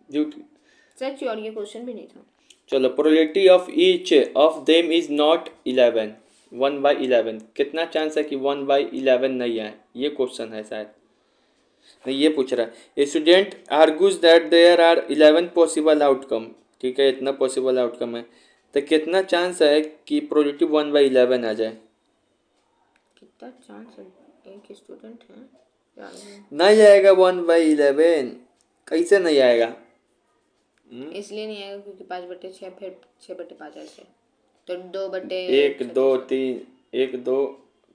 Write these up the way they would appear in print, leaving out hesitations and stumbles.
झूठ। सच, और ये क्वेश्चन भी नहीं था। चलो, probability of each of them is not 11, 1/11। कितना चांस है कि 1/11 नहीं आए? ये क्वेश्चन है शायद। नहीं, ये पूछ रहा है student argues that there are 11 possible outcome. ठीक है, इतना पॉसिबल आउटकम है, तो कितना चांस है कि प्रोबेबिलिटी 1/11 आ जाए? कितना चांस है? एक स्टूडेंट है यार नहीं आएगा 1/11, कैसे नहीं आएगा? इसलिए नहीं आएगा क्योंकि 5/6, फिर 6/5 ऐसे, तो 2/6 एक दो तीन, एक दो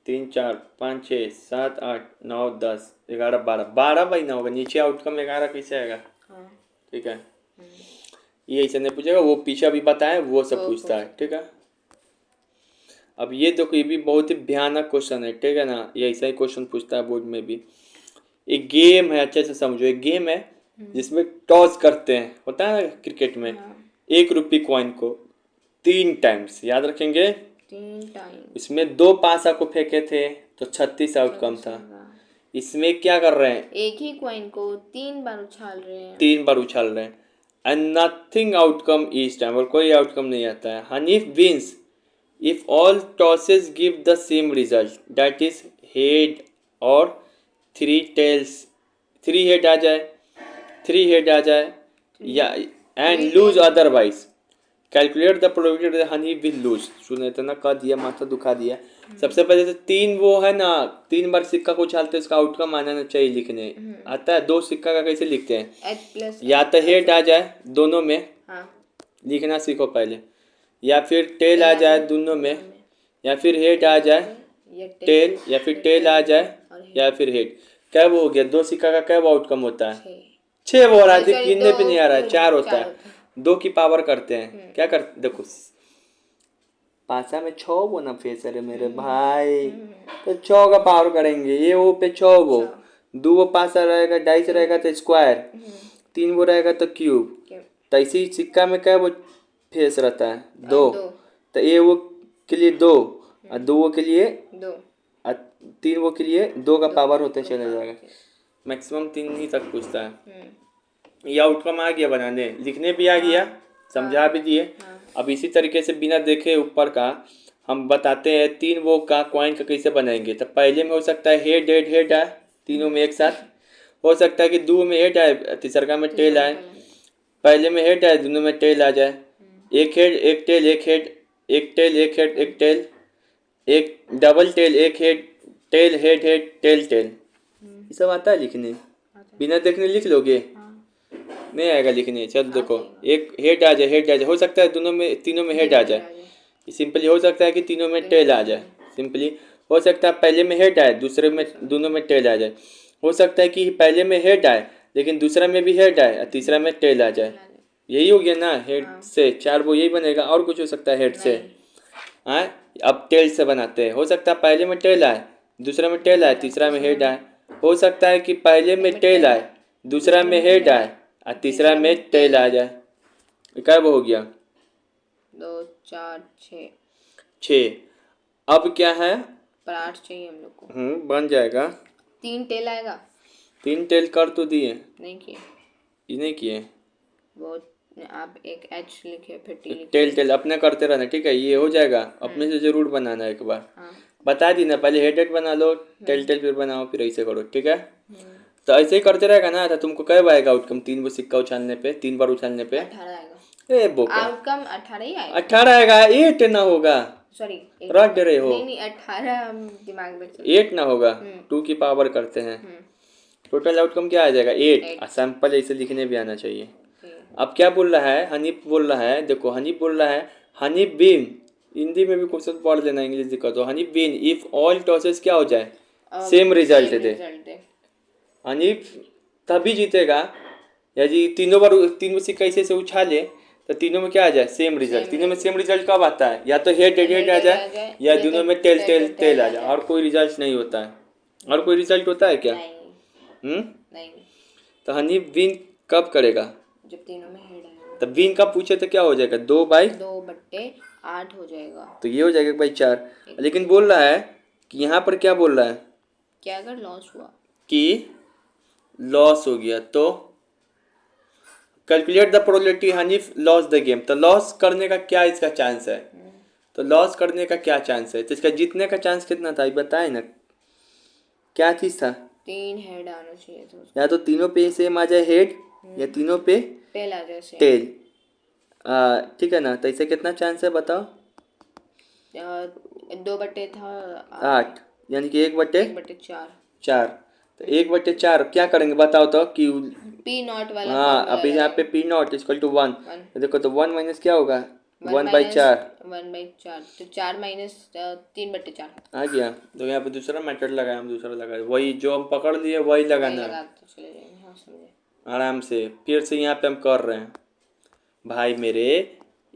तीन चार पाँच छः सात आठ नौ 10 11 12, 12/9 होगा। नीचे आउटकम 11 कैसे आएगा? हाँ। ठीक है, ये ऐसे नहीं पूछेगा, वो पीछे अभी बताए वो सब पूछता है। ठीक है, अब ये देखो, ये भी बहुत ही भयानक क्वेश्चन है। ठीक है ना, ये ऐसा ही क्वेश्चन पूछता है बोर्ड में भी। एक गेम है, अच्छे से समझो। एक गेम है जिसमें टॉस करते हैं, होता है ना क्रिकेट में। 1 रुपये कॉइन को 3 टाइम्स, याद रखेंगे। 3 टाइम इसमें 2 पासा को फेंके थे तो 36 आउटकम था। इसमें क्या कर रहे हैं? एक ही कॉइन को 3 बार उछाल रहे हैं। 3 बार उछाल रहे हैं and nothing outcome each time, और कोई आउटकम नहीं आता है। Hanif wins if all tosses give the same result, that is head और 3 टेल्स। 3 हेड आ जाए, 3 हेड आ जाए, या and lose otherwise. Calculate the probability Honey will lose. सुने तो ना, कह दिया, माथा दुखा दिया। सबसे पहले तो 3 वो है ना, 3 बार सिक्का को उछालते हैं, उसका आउटकम आना चाहिए लिखने। आता है? 2 सिक्का का कैसे लिखते हैं? या तो हेड आ जाए दोनों में, लिखना सीखो पहले, या फिर टेल आ जाए दोनों में, या फिर हेड आ जाए टेल, या फिर टेल आ जाए, या फिर हेड। कब हो गया? 2 सिक्का का कब आउटकम होता है? 6 हो रहा है, गिनने पे नहीं आ रहा है, 4 होता है। 2 की पावर करते हैं, क्या करते देखो, पासा में 6 वो ना फेस है मेरे भाई, तो 6 का पावर करेंगे। ये वो पे 6 वो, 2 वो पासा रहेगा, डाइस रहेगा तो स्क्वायर, 3 वो रहेगा तो क्यूब। तो इसी सिक्का में क्या वो फेस रहता है? 2। तो ये वो के लिए 2, और 2 वो के लिए 2, और 3 वो के लिए 2 का पावर होते चले जाएगा। मैक्सिमम 3 ही तक पूछता है। ये आउटकम आ गया बनाने, लिखने भी आ गया, समझा भी दिए। अब इसी तरीके से बिना देखे ऊपर का हम बताते हैं 3 वो का कॉइन का कैसे बनाएंगे। तो पहले में हो सकता है हेड हेड हेड आए, तीनों में एक साथ। हो सकता है कि 2 में हेड आए, तीसरा में टेल आए। पहले में हेड आए, दोनों में टेल आ जाए। एक हेड एक टेल, एक हेड एक टेल, एक हेड एक टेल, एक डबल टेल, एक head tail, head head tail tail. ये सब आता है लिखने? बिना देखने लिख लोगे? नहीं आएगा लिखने। चल देखो, एक हेड आ जाए, हेड आ जाए, हो सकता है दोनों में, तीनों में हेड आ जाए। सिंपली हो सकता है कि तीनों में टेल आ जाए। सिंपली हो सकता है पहले में हेड आए, दूसरे में दोनों में टेल आ जाए। हो सकता है कि पहले में हेड आए लेकिन दूसरा में भी हेड आए और तीसरा में टेल आ जाए। यही हो गया ना, हेड से 4 वो यही बनेगा। और कुछ हो सकता है हेड से? हाँ, अब टेल से बनाते हैं। हो सकता है पहले में टेल आए, दूसरा में टेल आए, तीसरा में हेड आए। हो सकता है कि पहले में टेल आए, दूसरा में हेड आए और तीसरा में टेल आ जाए। क्या वो हो गया? 2 4 6 6। अब क्या है? पर 8 चाहिए हम लोग को। बन जाएगा। 3 टेल आएगा। 3 टेल कर तो दिए, नहीं किए। ये नहीं किए। वो आप एक एच लिखे फिर टी लिखे। टेल टेल अपने करते रहना। ठीक है, ये हो जाएगा। अपने से जरूर बनाना एक बार। बता दी ना, पहले हेड हेड बना लो, टेल टेल फिर बनाओ, फिर ऐसे करो। ठीक है, तो ऐसे ही करते रहेगा ना। तो तुमको कब आएगा आउटकम? 3 वो सिक्का उछालने पे, 3 बार उछालने पे 18 आएगा। ए बोका, आउटकम 18 ही आएगा। 18 आएगा, 8 ना होगा। सॉरी, रट रहे हो? नहीं 18 हम दिमाग में 8 ना होगा, 2 की पावर करते हैं। टोटल आउटकम क्या आ जाएगा? 8। सैंपल ऐसे लिखने भी आना चाहिए। अब क्या बोल रहा है? हनीफ बोल रहा है, देखो हनीफ बोल रहा है, हनीफ बिन, हिंदी में भी क्वेश्चन पढ़ लेना, इंग्लिश दिक्कत हो। हनीफ बिन इफ ऑल टॉसेस क्या हो जाए? सेम रिजल्ट दे। हनीफ तभी जीतेगा यदि तीनों बार, तीनों सिक्का ऐसे से उछाले तो तीनों में क्या आ जाए? Same result. तीनों में सेम रिजल्ट कब आता है? या तो हेड हेड हेड आ जाए, या दोनों में टेल टेल टेल आ जाए। और कोई रिजल्ट नहीं होता है। और कोई रिजल्ट होता है क्या? नहीं। तो हनीफ विन कब करेगा? जब तीनों में हेड आएगा। तब विन कब पूछे तो क्या हो जाएगा? 2/8 हो जाएगा। तो ये हो जाएगा भाई 4। लेकिन बोल रहा है कि यहाँ पर क्या बोल रहा है क्या अगर लॉस हुआ कि लॉस हो गया तो calculate the probability Hanif loss the game. तो लॉस करने का क्या इसका चांस है, तो लॉस करने का क्या चांस है, तो इसका जीतने का चांस कितना था ये बताए ना, क्या चीज़ था। 3 हेड आना चाहिए था उसको। या तो तीनों पे सेम आ जाए हेड, या तीनों पे टेल आ जाए सेम। टेल। ठीक है ना, तो इसे कितना चांस है बताओ। 2 बटे था 8, यानी कि 1/4। 1/4। तो 1/4 क्या करेंगे बताओ तो कि पी नॉट वाला हाँ फॉर्मूला अभी यहाँ पे पी नॉट इक्वल टू 1। देखो तो 1 माइनस क्या होगा, 1/4 1/4, तो 4 माइनस 3/4 आ गया। तो यहाँ पे दूसरा मेथड लगाया, हम दूसरा लगाए, वही जो हम पकड़ लिए वही लगाना है लगाते चले जाएंगे। हाँ समझे। आराम से। फिर से यहाँ पे हम कर रहे हैं भाई मेरे,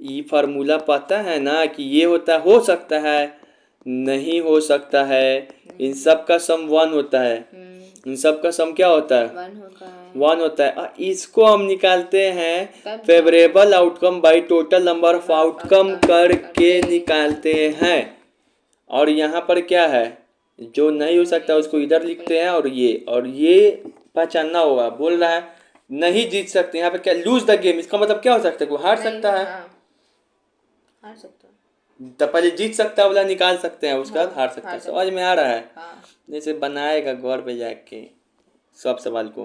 ये फार्मूला पता है ना कि ये होता हो सकता है, नहीं हो सकता है, इन सब का सम 1 होता है, इन सब का सम क्या होता है, 1 होता है। 1 होता है। और इसको हम निकालते हैं तब favourable outcome by total number of outcome करके निकालते हैं। और यहाँ पर क्या है, जो नहीं हो सकता उसको इधर लिखते हैं, और ये पहचानना होगा। बोल रहा है नहीं जीत सकते, यहाँ पे क्या लूज द गेम, इसका मतलब क्या हो सकता है, कोई हार सकता है। हाँ, हार सकता है। तो पहले जीत सकता वाला निकाल सकते हैं, उसके बाद हार सकता है। समझ में आ रहा है, हाँ। जैसे बनाएगा घर पे जाके सब सवाल को,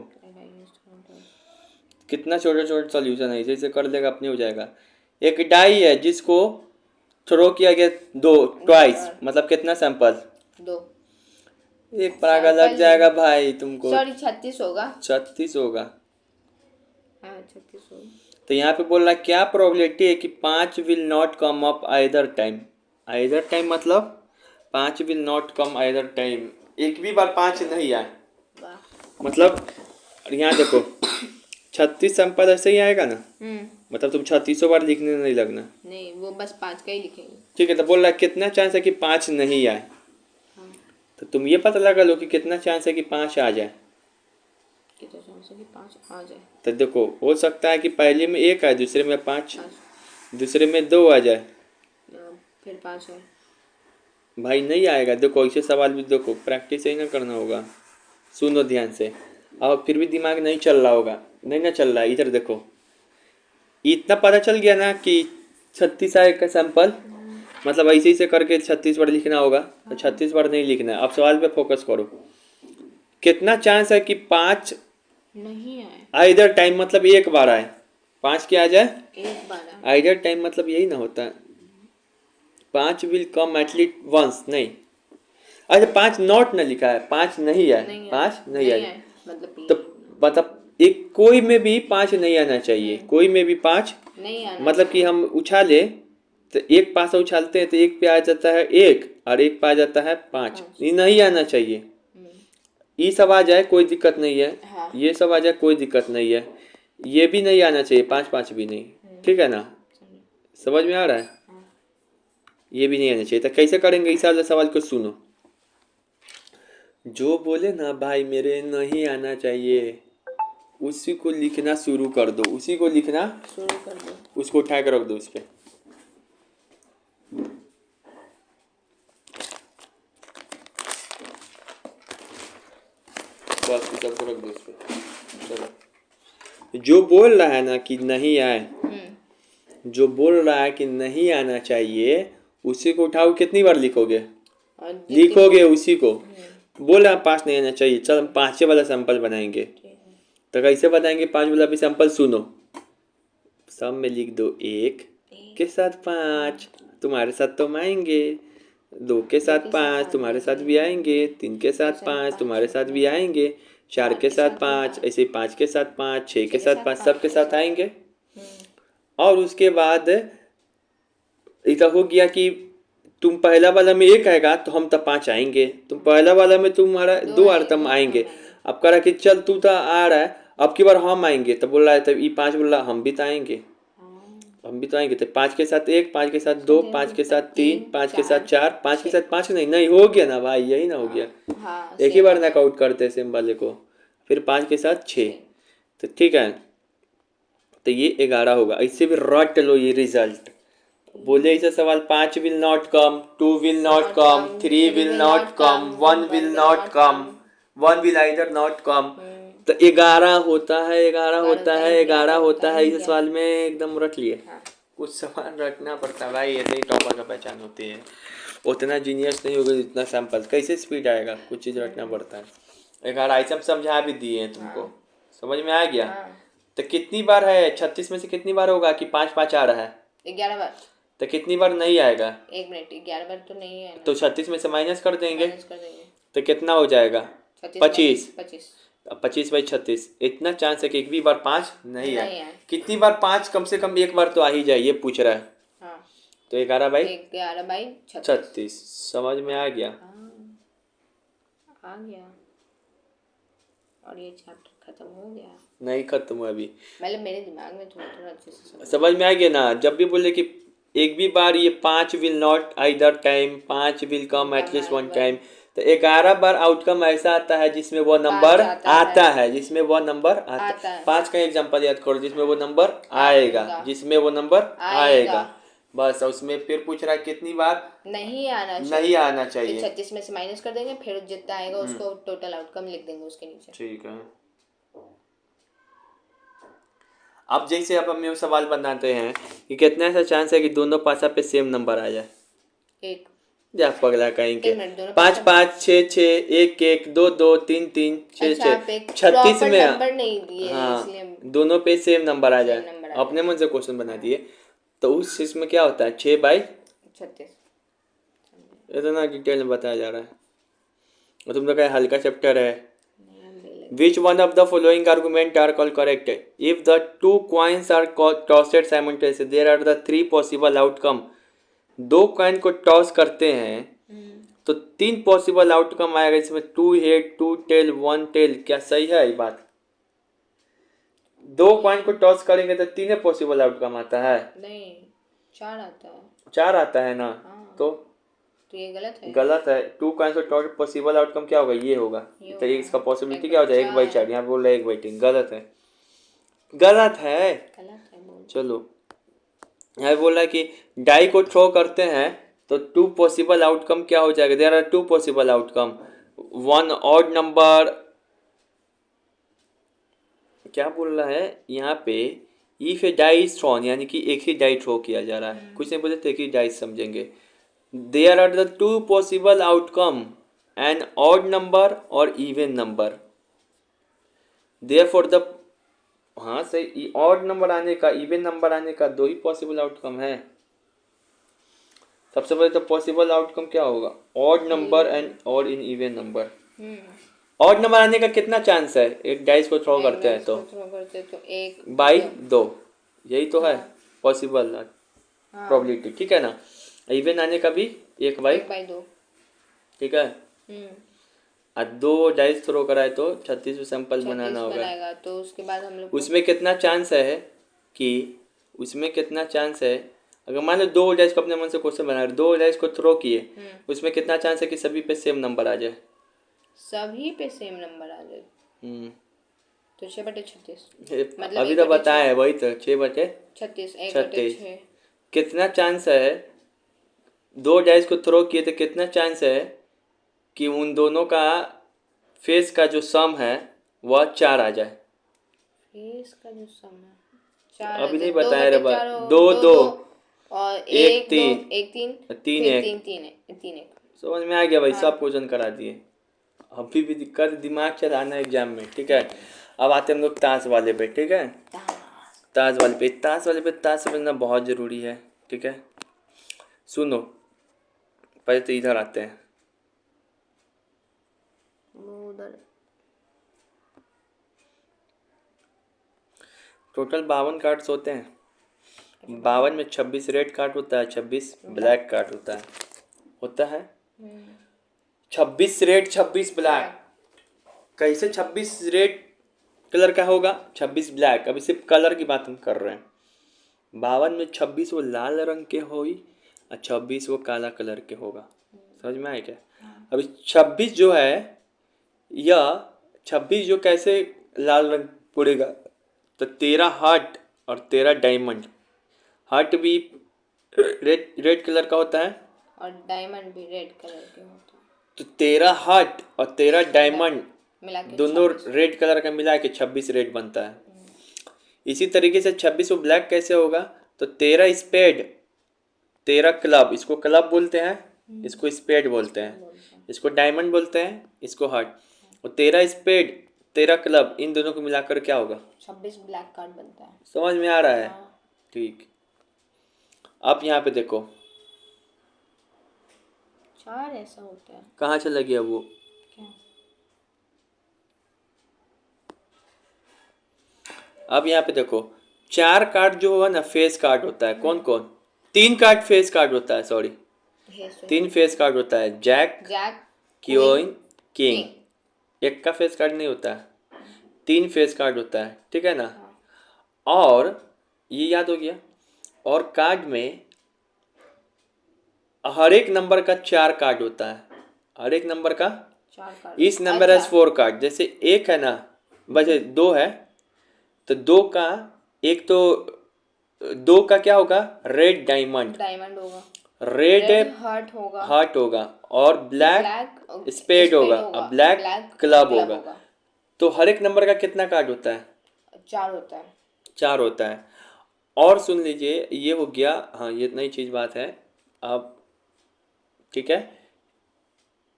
कितना छोटा छोटा सॉल्यूशन है, इसे कर लेगा अपने हो जाएगा। एक डाई है जिसको थ्रो किया गया 2 ट्वाइस, मतलब कितना सैंपल, 2। एक परागा लग जाएगा भाई तुमको। सॉरी 36 होगा। 36 होगा। हाँ 36 होगा। तो यहाँ पे बोल रहा है क्या प्रोबेबिलिटी है कि 5 will not come up either time. Either time मतलब 5 will not come either time, एक भी बार 5 नहीं आए। मतलब यहाँ देखो 36 सैंपल ऐसे ही आएगा ना, मतलब तुम 36 बार लिखने नहीं लगना। नहीं, वो बस 5 का ही लिखेंगे। ठीक है, तो बोल रहा है कितना चांस है कि 5 नहीं आए। तो तुम ये पता लगा लो कि कितना चांस है कि 5 आ जाए। कितना चांस है कि 5 आ जाए। तो देखो हो सकता है कि पहले में 1 आए, दूसरे में 5, दूसरे में 2 आ जाए, फिर 5 है। भाई नहीं आएगा। देखो ऐसे सवाल भी देखो प्रैक्टिस ही ना करना होगा, सुनो ध्यान से। और फिर भी दिमाग नहीं चल रहा होगा, नहीं ना चल रहा है, इधर देखो इतना पता चल गया ना कि 36 आए का सैंपल, मतलब ऐसे ही से करके 36 बार लिखना होगा। तो 36 बार नहीं लिखना है, अब सवाल पे फोकस करो। कितना चांस है कि 5 नहीं आए। आइदर टाइम मतलब एक बार आए, 5 क्या आ जाए, एक बार आए। आइदर टाइम मतलब यही ना होता है, 5 विल कम एटलीस्ट वंस, नहीं अच्छा 5 नॉट ना लिखा है, 5 नहीं आए, 5 नहीं आए, तो मतलब एक कोई में भी 5 नहीं आना चाहिए, कोई में भी 5 नहीं आना, मतलब कि हम उछाले तो एक पास उछालते हैं तो एक पे आ जाता है 1 और एक पे आ जाता है 5, ये नहीं आना चाहिए। ये सब आ जाए कोई दिक्कत नहीं है, हाँ। ये सब आ जाए कोई दिक्कत नहीं है, ये भी नहीं आना चाहिए, 5 भी नहीं, ठीक है ना, समझ में आ रहा है। ये भी नहीं आना चाहिए। तो कैसे करेंगे इस वाले सवाल को सुनो। जो बोले ना भाई मेरे नहीं आना चाहिए, उसी को लिखना शुरू कर दो, उसी को लिखना शुरू कर दो, उसको उठा के रख दो उस पर। बस इस सबको रख दो उस पर। चलो जो बोल रहा है ना कि नहीं आए, जो बोल रहा है कि नहीं आना चाहिए, उसी को उठाओ, कितनी बार लिखोगे, लिखोगे उसी को। बोल रहा 5 नहीं आना चाहिए, चल हम 5 वाला सैंपल बनाएंगे। तो कैसे बताएंगे 5 वाला भी सैंपल, सुनो सब में लिख दो, 1 के साथ 5 तुम्हारे साथ तो हम आएंगे, 2 के साथ 5 तुम्हारे साथ भी आएंगे, 3 के साथ 5 तुम्हारे साथ भी आएंगे, 4 के साथ 5, ऐसे 5 के साथ 5, 6 के साथ 5, सब के साथ आएंगे। और उसके बाद ऐसा हो गया कि तुम पहला वाला में 1 आएगा तो हम तब 5 आएंगे, तुम पहला वाला में तुम्हारा 2 आ रहा तब आएंगे। अब कह रहा कि चल तू तो आ रहा है, अब की बार हम आएंगे, तब बोल रहा है तब ये 5 बोल रहा हम भी तो आएंगे, हम भी तो आएंगे। तो 5 के साथ 1, 5 के साथ 2, 5 के साथ 3, 5 के साथ 4, 5 के साथ 5 नहीं हो गया ना भाई, यही ना हो गया। एक ही बार नॉकआउट करते हैं सेम वाले को, फिर 5 के साथ 6, तो ठीक है, तो ये 11 होगा। ऐसे भी रट लो ये रिजल्ट। बोले ऐसा सवाल 5 will not come, 2 will not come, 3 will not come, 1 will not come, 1 will either not come, तो 11 होता है, 11 होता है, 11 होता है। इस क्या? सवाल में एकदम रट लिए। हाँ कुछ सवाल रटना पड़ता है भाई, ऐसे ही टॉपर का पहचान होती है। उतना जीनियस नहीं होगा जितना सैंपल, कैसे स्पीड आएगा, कुछ चीज़ रटना पड़ता है। 11 आइटम समझा भी दिए हैं तुमको, हाँ समझ में आ गया। हाँ। तो कितनी बार है 36 में से कितनी बार होगा कि 5 5 आ रहा है, 11 बार। तो कितनी बार नहीं आएगा? 1 मिनट, 11 बार तो नहीं है ना। तो 36 में से माइनस कर देंगे, माइनस कर देंगे। तो कितना हो जाएगा? 25। 25। 25/36। इतना चांस है कि एक भी बार 5 नहीं नहीं आए। आए। कितनी बार 5 कम से कम एक बार तो आ ही जाए, ये पूछ रहा है। हाँ तो 11/36। 11/36। समझ में आ गया? हाँ आ गया। और ये चैप्टर खत्म हो गया। नहीं खत्म हुआ अभी, मतलब मेरे दिमाग में थोड़ा थोड़ा अच्छे से समझ में आ गया ना। जब भी बोले कि एक भी बार ये 5 will not either time, 5 will come at least one time, तो 11 बार आउटकम ऐसा आता है जिसमें वो नंबर आता है, जिसमें वो नंबर आता है। 5 का एग्जांपल याद करो जिसमें वो नंबर आएगा, जिसमें वो नंबर आएगा, बस। और उसमें फिर पूछ रहा है कितनी बार नहीं आना चाहिए। नहीं आना चाहिए। 36 में से माइनस कर देंगे, फिर जितना आएगा उसको टोटल आउटकम लिख देंगे उसके नीचे। ठीक है। अब जैसे अब हम ये सवाल बनाते हैं कि कितना ऐसा चांस है कि दोनों पासा पे सेम नंबर आ जाए। एक जा पगला कहीं के। एक मिनट, दोनों 5 5 6 6 1 1 2 2 3 3 6 अच्छा 6 36 में नंबर नहीं दिए हाँ, इसलिए दोनों पे सेम नंबर आ जाए। नंबर अपने मन से क्वेश्चन बना दिए। तो उस चीज में क्या होता है 6/36। 36। इतना डिटेल में बताया जा रहा है और तुम लोग का हल्का चैप्टर है। Which one of the following argument are called correct? If the two coins are tossed simultaneously, there are the three possible outcome. दो कॉइन को टॉस करते हैं तो 3 पॉसिबल आउटकम आएगा, इसमें 2 हेड 2 टेल 1 टेल। क्या सही है ये बात? दो कॉइन को टॉस करेंगे तो 3 पॉसिबल आउटकम आता है? नहीं, 4 आता है। 4 आता है ना। हाँ। तो ये गलत है। गलत है। 2 कॉइन को टॉस पॉसिबल आउटकम क्या होगा? ये होगा। तो इसका पॉसिबिलिटी क्या हो जाएगा? 1/4। यहाँ बोल रहा है 1/3। गलत है, गलत है। चलो, यहाँ बोल रहा है कि डाई को थ्रो करते हैं तो 2 पॉसिबल आउटकम क्या हो जाएगा? There are 2 possible outcome. 1 odd number, क्या बोल रहा है यहाँ पे? If a die is thrown, यानी कि एक ही डाई थ्रो किया जा रहा है। कुछ नहीं बोले तो एक ही डाई समझेंगे। There are the 2 possible outcome, an odd number और इवन नंबर। देयरफॉर द, हाँ सही, ऑड नंबर आने का इवन नंबर आने का 2 ही पॉसिबल आउटकम है। सबसे पहले तो पॉसिबल आउटकम क्या होगा? Odd number and odd in even number. Odd number आने का कितना चांस है? एक डाइस को थ्रो करते हैं तो 1/2, यही तो है पॉसिबल प्रोबेबिलिटी, ठीक है ना। इवन आने का भी 1/2, ठीक है। और 2 डाइस थ्रो कराए तो 36 सैंपल बनाना होगा। तो उसके बाद हम लोग उसमें कितना चांस है कि, उसमें कितना चांस है, अगर मान लो 2 डाइस को अपने मन से क्वेश्चन बना रहे, 2 डाइस को थ्रो किए, उसमें कितना चांस है कि सभी पे सेम नंबर आ जाए? सभी पे सेम नंबर आ जाए तो 6/36। मतलब अभी तो बताया है, वही तो 6/36। 1/36। कितना चांस है 2 डाइस को थ्रो किए तो कितना चांस है कि उन दोनों का फेस का जो सम है वह 4 आ जाए? फेस का जो सम है 4 अभी नहीं बताया रे बात। 2 2 और 1 3 1 3 3 1। 3 1। समझ में आ गया भाई, सब क्वेश्चन करा दिए। अभी भी दिक्कत, दिमाग चलाना एग्जाम में, ठीक है। अब आते हैं हम लोग ताश वाले पे, ठीक है। ताश वाले पे ताश समझना बहुत ज़रूरी है, ठीक है। सुनो, पहले तो इधर आते हैं। टोटल 52 कार्ड्स होते हैं। 52 में 26 रेड कार्ड होता है, 26 ब्लैक कार्ड होता है। 26 रेड 26 ब्लैक। कैसे 26 रेड कलर का होगा, 26 ब्लैक? अभी सिर्फ कलर की बात हम कर रहे हैं। 52 में 26 वो लाल रंग के होगी और 26 वो काला कलर के होगा। समझ में आया क्या? अभी 26 जो है, यह 26 जो कैसे लाल रंग पड़ेगा, तो 13 हार्ट और 13 डायमंड। हार्ट भी रेड कलर का होता है और डायमंड भी रेड कलर के होता है। तो 13 हार्ट और 13 डायमंड मिला के दोनों 26। रेड कलर का मिला के 26 रेड बनता है। इसी तरीके से 26 वो ब्लैक कैसे होगा, तो 13 स्पेड, 13 क्लब, इसको क्लब बोलते हैं, इसको स्पेड बोलते हैं, इसको डायमंड बोलते हैं, इसको हार्ट। और 13 स्पेड 13 क्लब, इन दोनों को मिलाकर क्या होगा, 26 ब्लैक कार्ड बनता है। समझ में आ रहा है? हाँ। ठीक। आप यहाँ पे देखो 4 ऐसा होता है कहाँ चला गया वो, क्या? अब यहाँ पे देखो 4 कार्ड जो होगा ना फेस कार्ड होता है, कौन कौन, 3 कार्ड फेस कार्ड होता है, सॉरी ये सो 3 फेस कार्ड होता है, jack, jack, queen, king. King. एक का फेस कार्ड नहीं होता है, 3 फेस कार्ड होता है, ठीक है ना। हाँ। और ये याद हो गया, और कार्ड में हर एक नंबर का 4 कार्ड होता है, हर एक नंबर का 4 कार्ड। इस नंबर एज 4 कार्ड। जैसे एक है ना, बचे 2 है, तो 2 का एक तो 2 का क्या होगा, रेड डायमंड, डायमंड होगा, रेड हार्ट होगा, हार्ट होगा, और ब्लैक ब्लैक स्पेड होगा, और ब्लैक क्लब होगा। तो हर एक नंबर का कितना कार्ड होता है, 4 होता है। 4 होता है। और सुन लीजिए, ये हो गया, हाँ ये नई चीज बात है अब, ठीक है।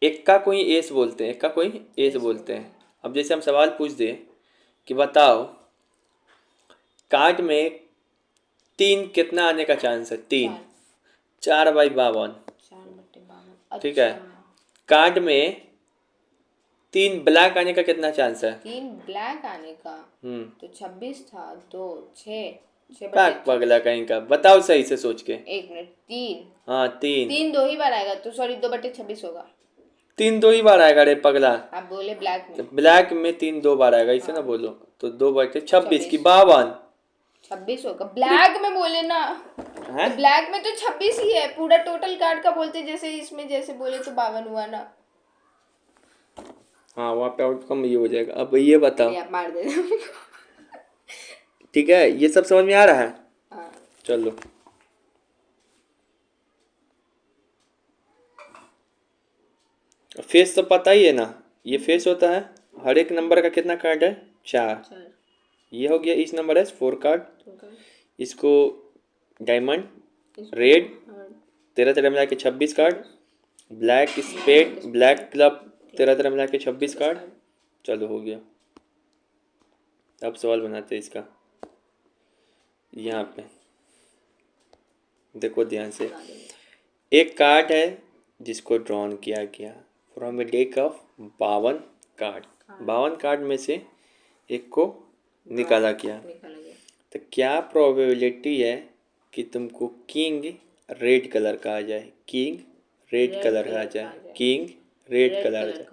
एक का कोई एस बोलते हैं, एक का कोई एस बोलते हैं। अब जैसे हम सवाल पूछ दें कि बताओ कार्ड में 3 कितना आने का चांस है, 3, 4/52, 4/52। ठीक है। कार्ड में 3 ब्लैक आने का कितना चांस है, 3 ब्लैक आने का, तो 26 था, 2 6 पाक पगला कहीं का, बताओ सही से सोच के। 1 मिनट, 3 हाँ 3, 3 2 ही बार आएगा, तो सॉरी 2/26 होगा। 3 2 ही बार आएगा रे पगला, आप बोले ब्लैक में, ब्लैक में 3 2 बार आएगा, इसे ना बोलो। तो 2/26 की 52, 26 होगा। ब्लैक में बोले ना, हैं? तो ब्लैक में तो 26 ही है, पूरा टोटल कार्ड का बोलते, जैसे इसमें जैसे बोले तो 52 हुआ ना। हाँ वहाँ पे आउटकम ये हो जाएगा। अब ये बताओ, आप मार देना। ठीक है, ये सब समझ में आ रहा है? हाँ। चलो फेस तो पता ही है ना, ये फेस होता है, हर एक नंबर का कितना कार्ड है, 4। ये हो गया, इस नंबर है 4 कार्ड, इसको डायमंड, रेड, 13 13 मिला के 26 card, black spade, black club, 13 13 मिला के 26 कार्ड। चलो हो गया। अब सवाल बनाते हैं इसका, यहाँ पे देखो ध्यान से, एक कार्ड है जिसको ड्रॉन किया गया from A deck of 52 card, 52 card में से एक को निकाला गया। तो क्या प्रोबेबिलिटी है कि तुमको किंग रेड कलर का आ जाए, किंग रेड कलर का आ जाए, किंग रेड कलर आ जाए।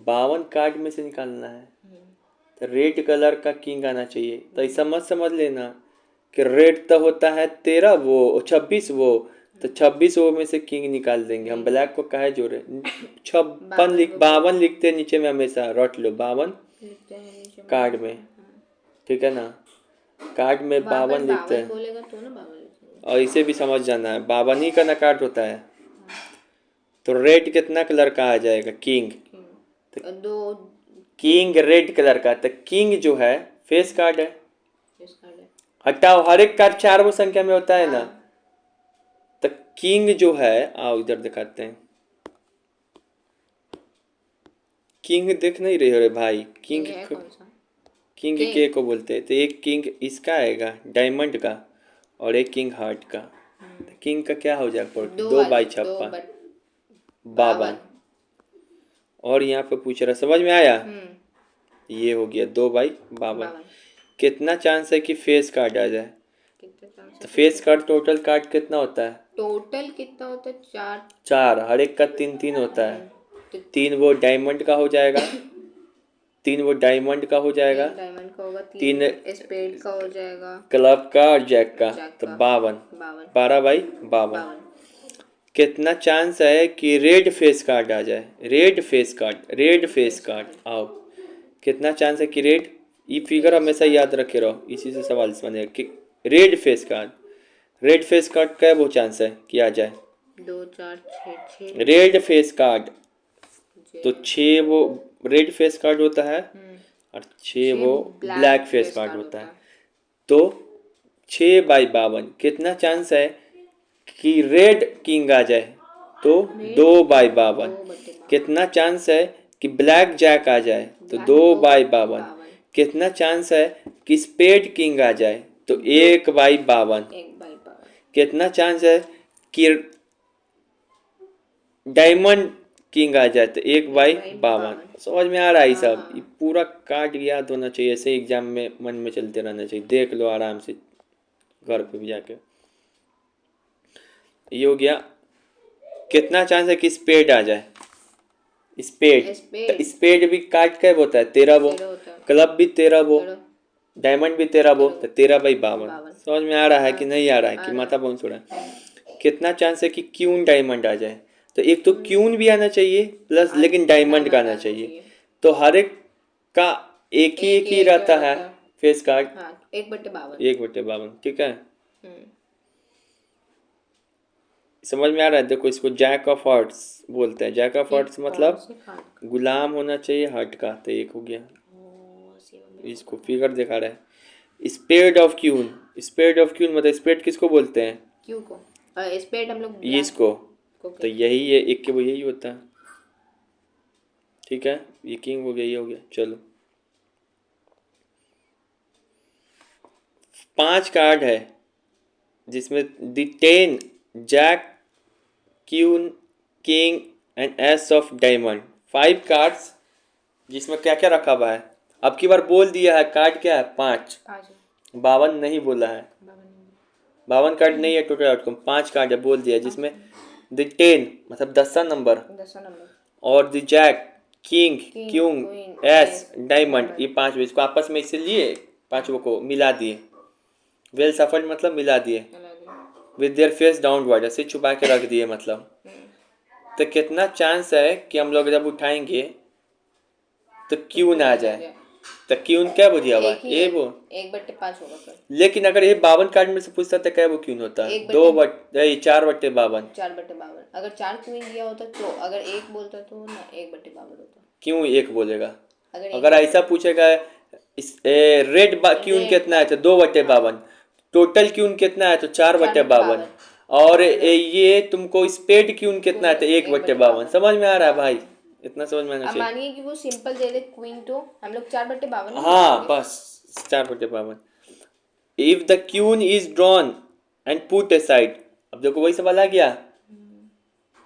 52 कार्ड में से निकालना है, तो रेड कलर का किंग आना चाहिए। तो ऐसा मत समझ लेना कि रेड तो होता है 13 वो 26 वो, तो 26 वो में से किंग निकाल देंगे हम। ब्लैक को काहे जोड़े, 52 लिखते हैं नीचे में, हमेशा रट लो 52 कार्ड में, ठीक है ना, कार्ड में 52 लिखते हैं। बोलेगा तो ना 52। और इसे भी समझ जाना है, 52 ही का ना कार्ड होता है। तो रेड कितना कलर का आ जाएगा, किंग, दो किंग रेड कलर का। तो किंग जो है फेस कार्ड है, फेस कार्ड है। हटाओ, हर एक कार्ड 4 संख्या में होता है ना। तो किंग जो है, आओ इधर दिखाते हैं, किंग देख नहीं रहे हो रे भाई, किंग किंग के को बोलते हैं। तो एक किंग इसका आएगा डायमंड का, और एक किंग हार्ट का। तो किंग का क्या हो जाएगा, 2/56, 52। और यहाँ पे पूछ रहा, समझ में आया? ये हो गया 2/52। कितना चांस है कि फेस कार्ड आ जाए? तो फेस कार्ड टोटल कार्ड कितना होता है, टोटल कितना होता है, 4 4, हर एक का 3 3 होता है। 3 वो डायमंड का हो जाएगा, 3 वो डायमंड का हो जाएगा, डायमंड का होगा, 3 स्पेड का हो जाएगा, क्लब का और जैक का। तो 52, 12/52। कितना चांस है कि रेड फेस कार्ड आ जाए, red face card, red face card आओ, कितना चांस है कि रेड, ये फिगर हमेशा याद रखे रहो, इसी से सवाल बनेगा कि red face card, red face card का वो चांस है कि आ जाए, 2 4 6 रेड फेस कार्ड। तो 6 वो रेड फेस कार्ड होता है और 6 वो ब्लैक फेस कार्ड होता है। तो 6/52 कितना चांस है कि रेड किंग आ जाए? तो 2/52 कितना चांस है कि ब्लैक जैक आ जाए? तो 2/52 कितना चांस है कि स्पेड किंग आ जाए? तो 1/52 कितना चांस है कि डायमंड किंग आ जाए? तो 1/52 समझ में आ रहा है सब? ये पूरा कार्ड याद होना चाहिए, ऐसे एग्जाम में मन में चलते रहना चाहिए, देख लो आराम से घर पे भी जाके। ये हो गया। कितना चांस है कि स्पेड आ जाए? स्पेड भी कार्ड कैब होता है 13 वो, क्लब भी 13 वो, डायमंड भी 13 वो, तो 13/52 समझ में आ रहा है कि नहीं आ रहा है कि माथा बोन छोड़ा? कितना चांस है कि क्यून डायमंड आ जाए? तो एक तो क्यून भी आना चाहिए प्लस लेकिन डायमंड का आना चाहिए। तो हर एक का एक ही रहता है फेस कार्ड। 1/52 ठीक है, समझ में आ रहा है? देखो इसको जैक ऑफ हार्ट्स बोलते हैं। जैक ऑफ हार्ट्स मतलब गुलाम होना चाहिए हार्ट का। तो एक हो गया, इसको फिगर दिखा रहा है। Spade of queen, spade of queen मतलब स्पेड किसको बोलते हैं? क्यू को। स्पेड हम लोग इसको। तो यही है, एक के वो यही होता है। ठीक है, ये किंग हो गया, ये हो गया। चलो 5 कार्ड है जिसमें the 10 jack, queen, king and ace of diamond. 5 cards जिसमें क्या क्या रखा हुआ है। अब की बार बोल दिया है कार्ड क्या है? 5। 52 नहीं बोला है, 52 कार्ड नहीं है टोटल आउटकम। 5 कार्ड है बोल दिया, जिसमें द 10 मतलब 10 नंबर और the jack, king, queen, ace, diamond, ये 5 इसको आपस में इसे लिए 5 को मिला दिए। वेल सफल्ड मतलब मिला दिए। विद देयर फेस डाउनवर्ड, ऐसे छुपा के रख दिए मतलब। तो कितना चांस है कि हम लोग जब उठाएंगे तो क्यून आ जाए? तो क्यून क्या हो दिया हुआ? ए वो 1/5 होगा फिर। लेकिन अगर ये 52 कार्ड में से पूछता तो क्या वो क्यून होता? 4/52। 4/52 अगर 4 क्वीन दिया होता तो, अगर 1 बोलता तो ना 1/52 होता। क्यों 1 बोलेगा? अगर ऐसा पूछेगा रेड क्यून कितना है तो 2/52, टोटल क्यून कितना है तो 4/52, और ये तुमको स्पेड क्यून कितना है तो 1/52। समझ में आ रहा है भाई? इतना समझ में आना चाहिए। मानिए कि वो सिंपल दे दे क्वीन, तो हम लोग 4/52। हाँ बस 4/52। If the queen is drawn and put aside, अब देखो वही सवाल आ गया,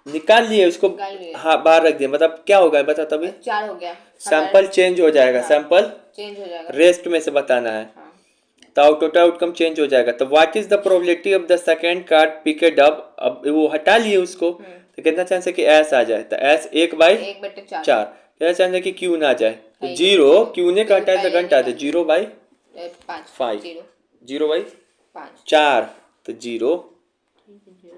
निकाल लिए उसको, हाँ बाहर रख दिया, मतलब क्या होगा बता तभी? 4 हो गया, सैंपल चेंज हो जाएगा। सैंपल चेंज हो जाएगा, रेस्ट में से बताना है। तो टोटल आउटकम चेंज हो जाएगा। तो what is the probability of the second card picked up? अब वो हटा लिए उसको, तो कितना चांस है कि एस आ जाए? तो एस 1/4। कितना चांस है कि क्यू ना जाए? तो 0, क्यू ने काटा है तो घंटा थे 0/5, 0/4। तो 0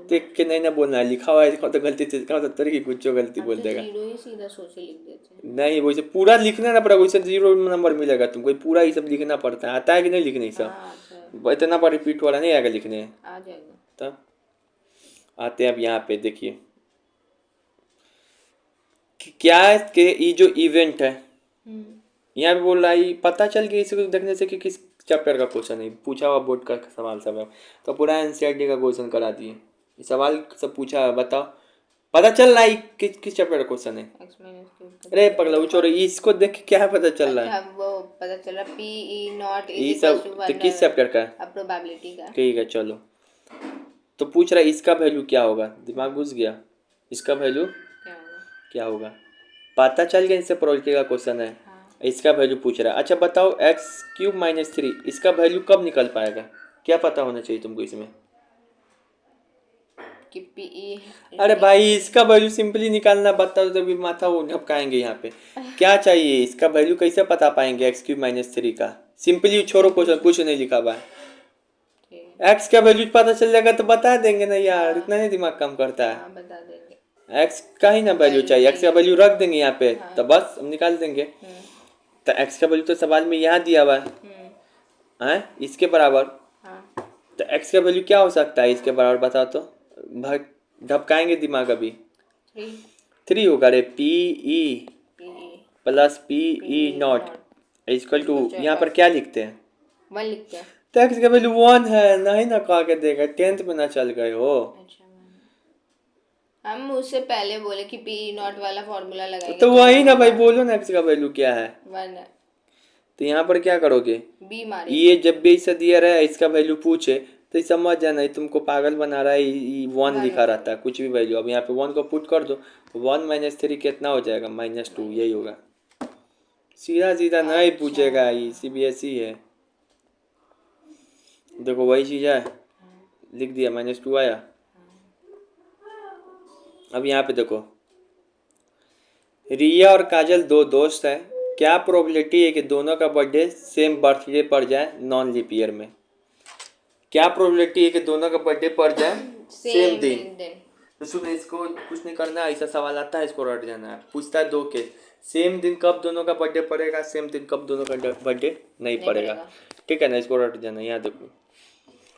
देख के नहीं ना बोलना है, लिखा हुआ है तो गलती से लिखा, तो की कुछ गलती बोल देगा। सीधा सोचे लिख देते हैं। नहीं वैसे पूरा लिखना ना पड़ेगा, वैसे 0 नंबर मिलेगा तुमको। पूरा ही सब लिखना पड़ता है। आता है कि नहीं लिखने ही सब? इतना पर रिपीट वाला नहीं आएगा लिखने। आ जाएगा। तब आते हैं अब यहाँ पे देखिए क्या है कि ये जो इवेंट है यहाँ पे बोल रहा है, पता चल गया इसको देखने से कि किस चैप्टर का क्वेश्चन है। पूछा हुआ बोर्ड का सवाल सब है, तो पूरा एनसीईआरटी का क्वेश्चन करा दिए। सवाल सब पूछा है, बताओ पता चल रहा है किस चैप्टर का क्वेश्चन है? अरे पगला छोड़ो, इसको देख के क्या पता चल रहा है? वो पता चल रहा P(E0) ये सब तो किस चैप्टर का है? प्रोबेबिलिटी का। ठीक है चलो। तो पूछ रहा है इसका वैल्यू क्या होगा? दिमाग घुस गया। इसका वैल्यू क्या होगा? पता चल गया, इससे प्रोबेबिलिटी का क्वेश्चन है। इसका वैल्यू पूछ रहा है। अच्छा बताओ x³ - 3 इसका वैल्यू कब निकल पाएगा? क्या पता होना चाहिए तुमको इसमें? कि PE। अरे भाई इसका वैल्यू सिंपली निकालना, बताओ तभी माथा वो झपकाएंगे यहाँ पे। क्या चाहिए इसका वैल्यू? कैसे पता पाएंगे x³ - 3 का? सिंपली छोड़ो क्वेश्चन, कुछ नहीं लिखा हुआ है। x का वैल्यू पता चल जाएगा तो बता देंगे ना यार, इतना नहीं दिमाग काम करता है। बता देंगे। x का ही ना वैल्यू चाहिए, x का वैल्यू रख देंगे यहाँ पे तो बस हम निकाल देंगे। तो x का वैल्यू तो सवाल में यहाँ दिया हुआ है इसके बराबर। तो x का वैल्यू क्या हो सकता है इसके बराबर? बताओ तो, धपकाएंगे दिमाग। अभी 3 होगा रे। PE plus P E not equal to, यहाँ पर क्या लिखते हैं? 1 लिखते हैं। तो एक्स का वैल्यू 1 है, नहीं ना कहा के देगा, 10th में ना चल गए हो। अच्छा, हम उससे पहले बोले कि पी नॉट वाला फॉर्मूला लगाएंगे तो वही ना भाई, बोलो ना एक्स का वैल्यू क्या है। 1 है। तो यहाँ पर क्या करोगे, बी मारे ये जब भी इसे दिया रहा है इसका वैल्यू पूछे तो ये समझ जाना, ये तुमको पागल बना रहा है, ये 1 लिखा रहता है कुछ भी वैल्यू। अब यहाँ पे 1 को पुट कर दो तो 1 - 3 कितना हो जाएगा, -2, यही होगा। सीधा सीधा नहीं पूछेगा, ये CBSE है। देखो वही चीज है, लिख दिया, -2 आया। अब यहाँ पे देखो, रिया और काजल दो दोस्त हैं, क्या प्रोबेबिलिटी है कि दोनों का बर्थडे सेम बर्थडे पड़ जाए नॉन लीप ईयर में? क्या प्रोबेबिलिटी है कि दोनों का बर्थडे पड़ जाए सेम दिन? तो सुन, इसको कुछ नहीं करना, ऐसा सवाल आता है इसको रट जाना है। पूछता है 2 केस, सेम दिन कब दोनों का बर्थडे पड़ेगा, सेम दिन कब दोनों का बर्थडे नहीं पड़ेगा। ठीक है ना, इसको रट जाना। यहाँ देखो,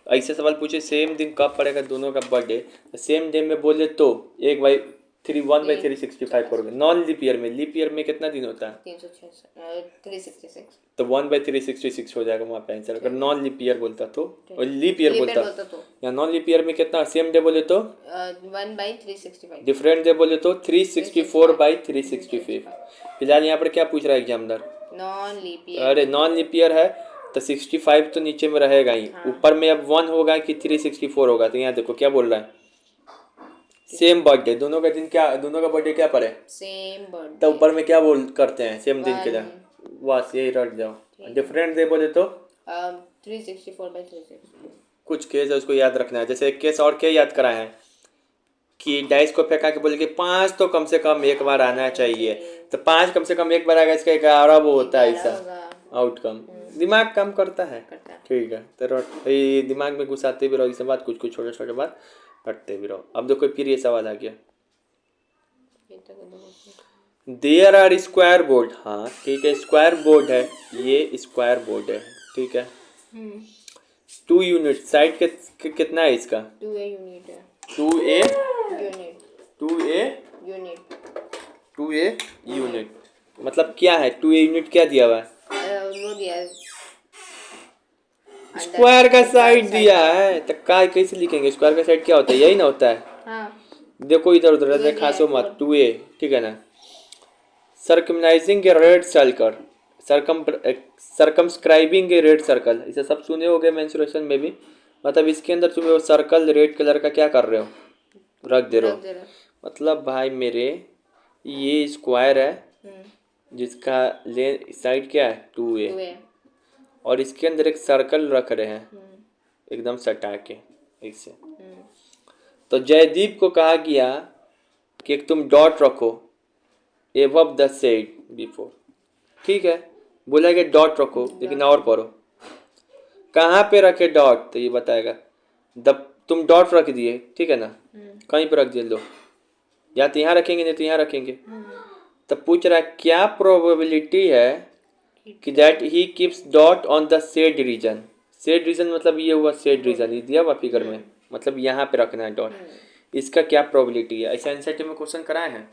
ऐसे सवाल पूछे सेम दिन कब पड़ेगा दोनों का बर्थडे, सेम डे में बोले तो 1/365 करोगे। नॉन लीप ईयर में, लीप ईयर में कितना दिन होता है? 366। तो 1/366 हो जाएगा वहाँ पे आंसर, अगर नॉन लीप ईयर बोलता तो। और लीप ईयर बोलता तो या नॉन लीप ईयर में कितना, सेम डे बोले तो 1/365, डिफरेंट डे बोले तो 364/365। फिलहाल यहाँ पर क्या पूछ रहा है एग्जामिनर, नॉन लीप ईयर। अरे नॉन लीप ईयर है तो 65 तो नीचे में रहेगा ही, ऊपर में अब 1 होगा कि 364 होगा। तो यहाँ देखो क्या बोल रहा है, सेम बर्थडे, दोनों का दिन क्या, दोनों का बर्थडे क्या पड़े, सेम बर्थडे, तो ऊपर में क्या बोल करते हैं, सेम दिन के लिए, बस यही रट जाओ। डिफरेंट डे बोले तो 364/365। कुछ केस है उसको याद रखना है। जैसे एक केस और क्या याद कराए हैं कि डाइस को फेंका के बोले कि 5 तो कम से कम एक बार आना चाहिए, तो 5 कम से कम एक बार आएगा, इसका 11 वो होता है ऐसा आउटकम। दिमाग काम करता है, ठीक है। तो ये दिमाग में घुसाते भी रहो इस बात, कुछ कुछ छोटे छोटे बात रटते भी रहो। अब देखो फिर ये सवाल आ गया, देयर आर स्क्वायर बोर्ड, हाँ ठीक है, स्क्वायर बोर्ड है, ये स्क्वायर बोर्ड है, ठीक है। 2 यूनिट साइड के कितना है इसका, 2A यूनिट है, 2A unit 2A unit 2A unit मतलब क्या है, 2A यूनिट क्या दिया हुआ है, वो दिया है, स्क्वायर का साइड दिया है। तो काय कैसे लिखेंगे, स्क्वायर का साइड क्या होता है, यही ना होता है। हाँ, देखो इधर उधर देखो मत, 2A, ठीक है ना। सर्कमनाइजिंग ए रेड सर्कल, सर्कमस्क्राइबिंग ए रेड सर्कल, इसे सब सुने होगे मेंसुरेशन में भी, मतलब इसके अंदर तुम सर्कल रेड कलर का क्या कर रहे हो, रख दे रहे हो। मतलब भाई मेरे, ये स्क्वायर है जिसका ले साइड क्या है 2A, और इसके अंदर एक सर्कल रख रहे हैं एकदम सटा के ऐसे। तो जयदीप को कहा गया कि तुम डॉट रखो एबव द सेड बिफोर, ठीक है, बोला गया डॉट रखो, लेकिन और पढ़ो कहाँ पे रखे डॉट, तो ये बताएगा। तुम डॉट रख दिए, ठीक है ना, कहीं पे रख दिए लो, या तो यहाँ रखेंगे नहीं तो यहाँ रखेंगे। तो पूछ रहा है क्या प्रोबेबिलिटी है कि that he keeps dot on the said region. Said region मतलब ये हुआ सेड रीजन, ये दिया हुआ फिगर में, मतलब यहाँ पे रखना है डॉट, इसका क्या प्रोबेबिलिटी है। ऐसा एनसीईआरटी में क्वेश्चन कराए हैं,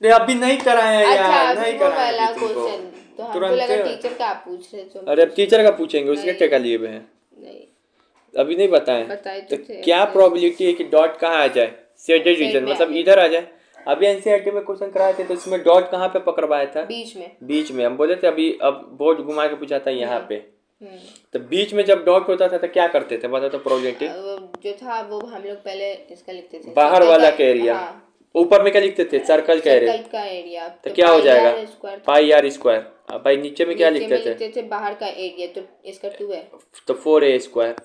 अभी नहीं कराए हैं यार, नहीं कराए हैं क्वेश्चन, तो हमको लगा टीचर का आप पूछ रहे थे। अरे अब टीचर का पूछेंगे, उसके टेका लिए हुए हैं, अभी नहीं बताएं। तो क्या प्रोबेबिलिटी है कि डॉट कहाँ आ जाए, सेडेड रीजन मतलब इधर आ जाए। अभी एनसीईआरटी में क्वेश्चन कराए थे तो इसमें डॉट कहाँ पे पकड़वाया था, बीच में। हम बोले थे अभी, अब बोर्ड घुमा के पूछा था यहाँ पे, तो बीच में जब डॉट होता था तो क्या करते थे बता, तो प्रोबेबिलिटी जो था वो हम लोग पहले इसका लिखते थे, बाहर वाला का एरिया, ऊपर में क्या लिखते थे, सर्कल का एरिया, तो क्या हो जाएगा पाई आर स्क्वायर। अब भाई नीचे में क्या लिखते थे, बाहर का एरिया, तो इसका 2 है तो 4A स्क्वायर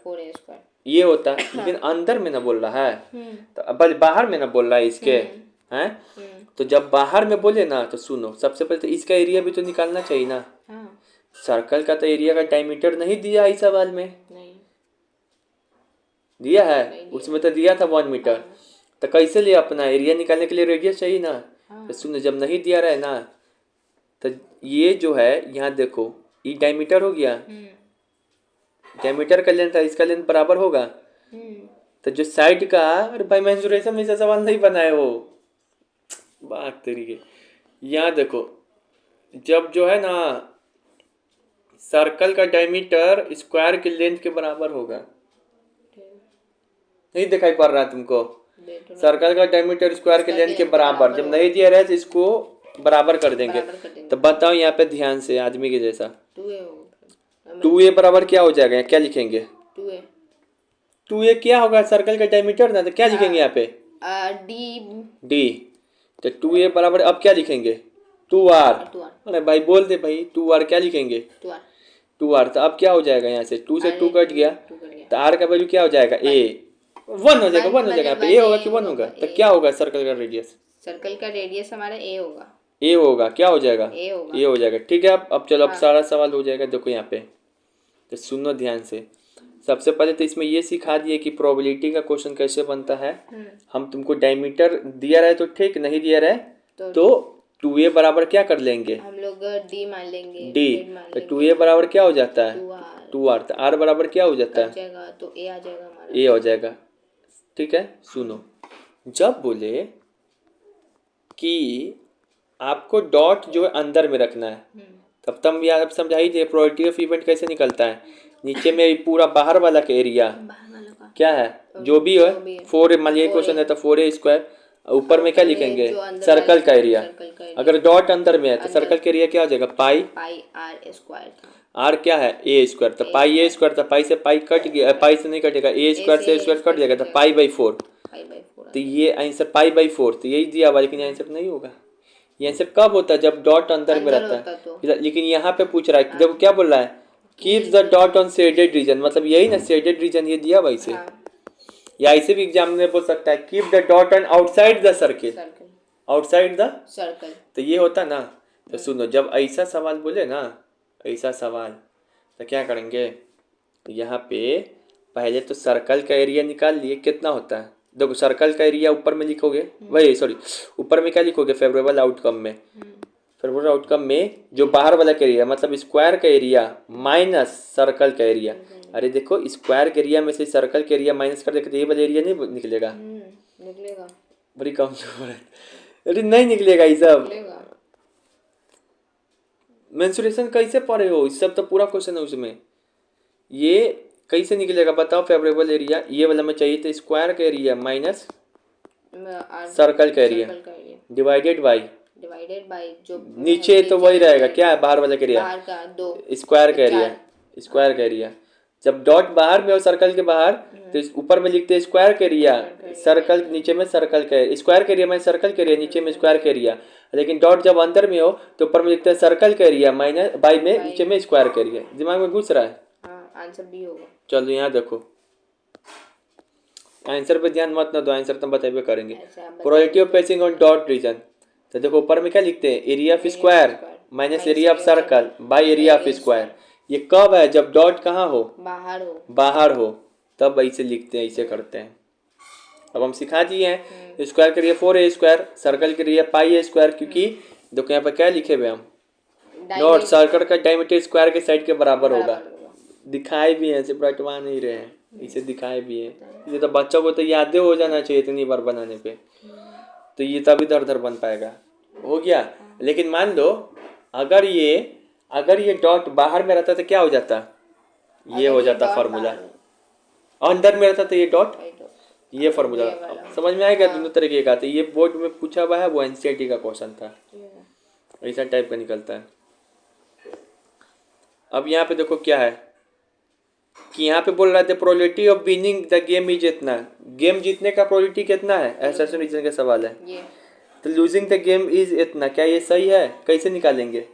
ये होता है। लेकिन अंदर में ना बोल रहा है, तो अब बाहर में ना बोल रहा है इसके हैं। तो जब बाहर में बोले ना तो सुनो, सबसे पहले तो इसका एरिया भी तो निकालना चाहिए ना। सर्कल का तो एरिया का डायमीटर नहीं दिया इस सवाल में, नहीं दिया है, उसमें तो दिया था 1 मीटर। तो कैसे लिए अपना एरिया निकालने के लिए रेडियस चाहिए ना। तो सुनो, जब नहीं दिया रहा है ना, तो ये जो है यहाँ देखो, ये डायमीटर हो गया, डायमीटर का लेंथ है, इसका लेंथ बराबर होगा। तो जो साइड का, अरे भाई मेंसुरेशन में से सवाल नहीं बनाए हो, बात तरीके, यहाँ देखो, जब जो है ना सर्कल का डायमीटर स्क्वायर की लेंथ के बराबर होगा, नहीं दिखाई पड़ रहा है तुमको? सर्कल का डायमीटर स्क्वायर की लेंथ के बराबर जब नहीं दिया रहा तो इसको बराबर कर देंगे। तो बताओ यहाँ पे ध्यान से, आदमी के जैसा 2a बराबर क्या हो जाएगा? क्या लिखेंगे? 2a क्या होगा? सर्कल का डायमीटर ना, तो क्या लिखेंगे यहाँ पे? d। तो 2a बराबर अब क्या लिखेंगे? 2r। अरे भाई बोल दे भाई, 2r क्या लिखेंगे? 2r। तो अब क्या हो जाएगा? यहाँ से 2 से 2 कट गया, तो r का वैल्यू क्या हो जाएगा? a। 1 हो जाएगा, 1 हो जाएगा। यहाँ पे a होगा कि 1 होगा? तो क्या होगा सर्कल का रेडियस? सर्कल का रेडियस हमारा a होगा। a होगा, क्या हो जाएगा? होगा। a हो जाएगा। ठीक है, अब चलो, अब सारा सवाल हो जाएगा। देखो यहाँ पे, तो सुनो ध्यान से। सबसे पहले तो इसमें ये सिखा दिए कि प्रोबेबिलिटी का क्वेश्चन कैसे बनता है। हम तुमको डायमीटर दिया रहे तो ठीक, नहीं दिया रहे तो 2a बराबर क्या कर लेंगे? हम लोग d मान लेंगे। d। तो 2a बराबर क्या हो जाता है? 2r। तो r बराबर क्या हो जाता है? तो a आ जाएगा हमारा। a हो जाएगा। ठीक है, सुनो, जब बोले कि आपको डॉट जो है अंदर में रखना है, तब तुम यार समझा ही दे प्रोबेबिलिटी ऑफ इवेंट कैसे निकलता है। नीचे में पूरा बाहर वाला का एरिया क्या है, जो भी है 4a, मान लीजिए क्वेश्चन है तो 4a स्क्वायर। ऊपर में क्या लिखेंगे? सर्कल का एरिया। अगर डॉट अंदर में है तो सर्कल का एरिया क्या हो जाएगा? पाई r स्क्वायर था। आर क्या है? ए स्क्वायर। तो पाई ए स्क्वायर, तो पाई से पाई कट गया, पाई से नहीं कटेगा, ए स्क्वायर से स्क्वायर कट जाएगा, तो पाई बाई 4। तो ये आंसर पाई बाई 4, तो यही दिया हुआ, लेकिन ये आंसर नहीं होगा। ये आंसर कब होता है? जब डॉट अंदर में रहता है। लेकिन यहाँ पे पूछ रहा है, जब क्या बोल रहा है? Keep the dot on shaded region, मतलब यही ना शेडेड रीजन, ये दिया भाई से। या ऐसे भी एग्जाम में बोल सकता है keep the dot on outside the circle, outside the circle, तो ये होता ना। तो सुनो, जब ऐसा सवाल बोले ना, ऐसा सवाल, तो क्या करेंगे? यहाँ पे पहले तो सर्कल का एरिया निकाल लिए, कितना होता है? देखो, सर्कल का एरिया ऊपर में लिखोगे, वही सॉरी, ऊपर में क्या लिखोगे? फेवरेबल आउटकम में। फेवरेबल आउटकम में जो बाहर वाला का एरिया, मतलब स्क्वायर का एरिया माइनस सर्कल का एरिया। अरे देखो, स्क्वायर के एरिया में से सर्कल के एरिया माइनस कर देखे तो ये वाला एरिया नहीं निकलेगा? निकलेगा। बड़ी कमजोर है। अरे नहीं निकलेगा ये सब। मेंसुरेशन कैसे पढ़े हो? इस सब तो पूरा क्वेश्चन है उसमें। ये कैसे निकलेगा बताओ? फेवरेबल एरिया ये वाला में चाहिए तो स्क्वायर का एरिया माइनस सर्कल का एरिया डिवाइडेड बाई जो नीचे तो वही रहेगा, क्या है बाहर वाला का एरिया? स्क्वायर का एरिया। स्क्वायर का एरिया जब डॉट बाहर में हो सर्कल के बाहर, तो ऊपर में लिखते हैं स्क्वायर का एरिया, सर्कल नीचे में सर्कल का स्क्वायर का एरिया में सर्कल का एरिया, नीचे में स्क्वायर का एरिया। लेकिन डॉट जब अंदर में हो तो ऊपर में लिखते हैं सर्कल का एरिया माइनस बाई में, नीचे में स्क्वायर का एरिया। दिमाग में घुस रहा है? आंसर बी होगा। चलो यहाँ देखो, आंसर पे ध्यान मत ना दो, आंसर तो बताइए करेंगे। Probability of passing on dot region, तो देखो ऊपर में क्या लिखते हैं? Area of square minus area of circle by area of square. ये कब है? जब डॉट कहाँ हो? बाहर हो, तब ऐसे लिखते हैं, ऐसे करते हैं। अब हम सिखा दिए हैं, स्क्वायर के लिए 4a स्क्वायर, सर्कल के लिए पाई a स्क्वायर, क्योंकि देखो यहाँ पर क्या लिखे हुए हम, डॉट सर्कल का डायमीटर स्क्वायर के साइड के बराबर होगा। दिखाए भी हैं, सिर्फ रटवा नहीं रहे हैं, इसे दिखाए भी हैं। ये तो बच्चों को तो यादें हो जाना चाहिए इतनी बार बनाने पे, तो ये तभी दर दर बन पाएगा। हो गया। लेकिन मान लो अगर ये डॉट बाहर में रहता तो क्या हो जाता? ये हो जाता फार्मूला। अंदर में रहता तो ये डॉट, ये फार्मूला। समझ में आएगा दोनों तरीके का। तो ये बोर्ड में पूछा हुआ है, वो एनसीईआरटी का क्वेश्चन था, ऐसा टाइप का निकलता है। अब यहाँ पे देखो क्या है कि यहाँ पे बोल रहा था probability of winning the game is इतना, गेम जीतने का प्रोबेबिलिटी कितना है? एसर्शन रीजन का सवाल है। तो लूजिंग द गेम इज इतना, क्या ये सही है? कैसे निकालेंगे?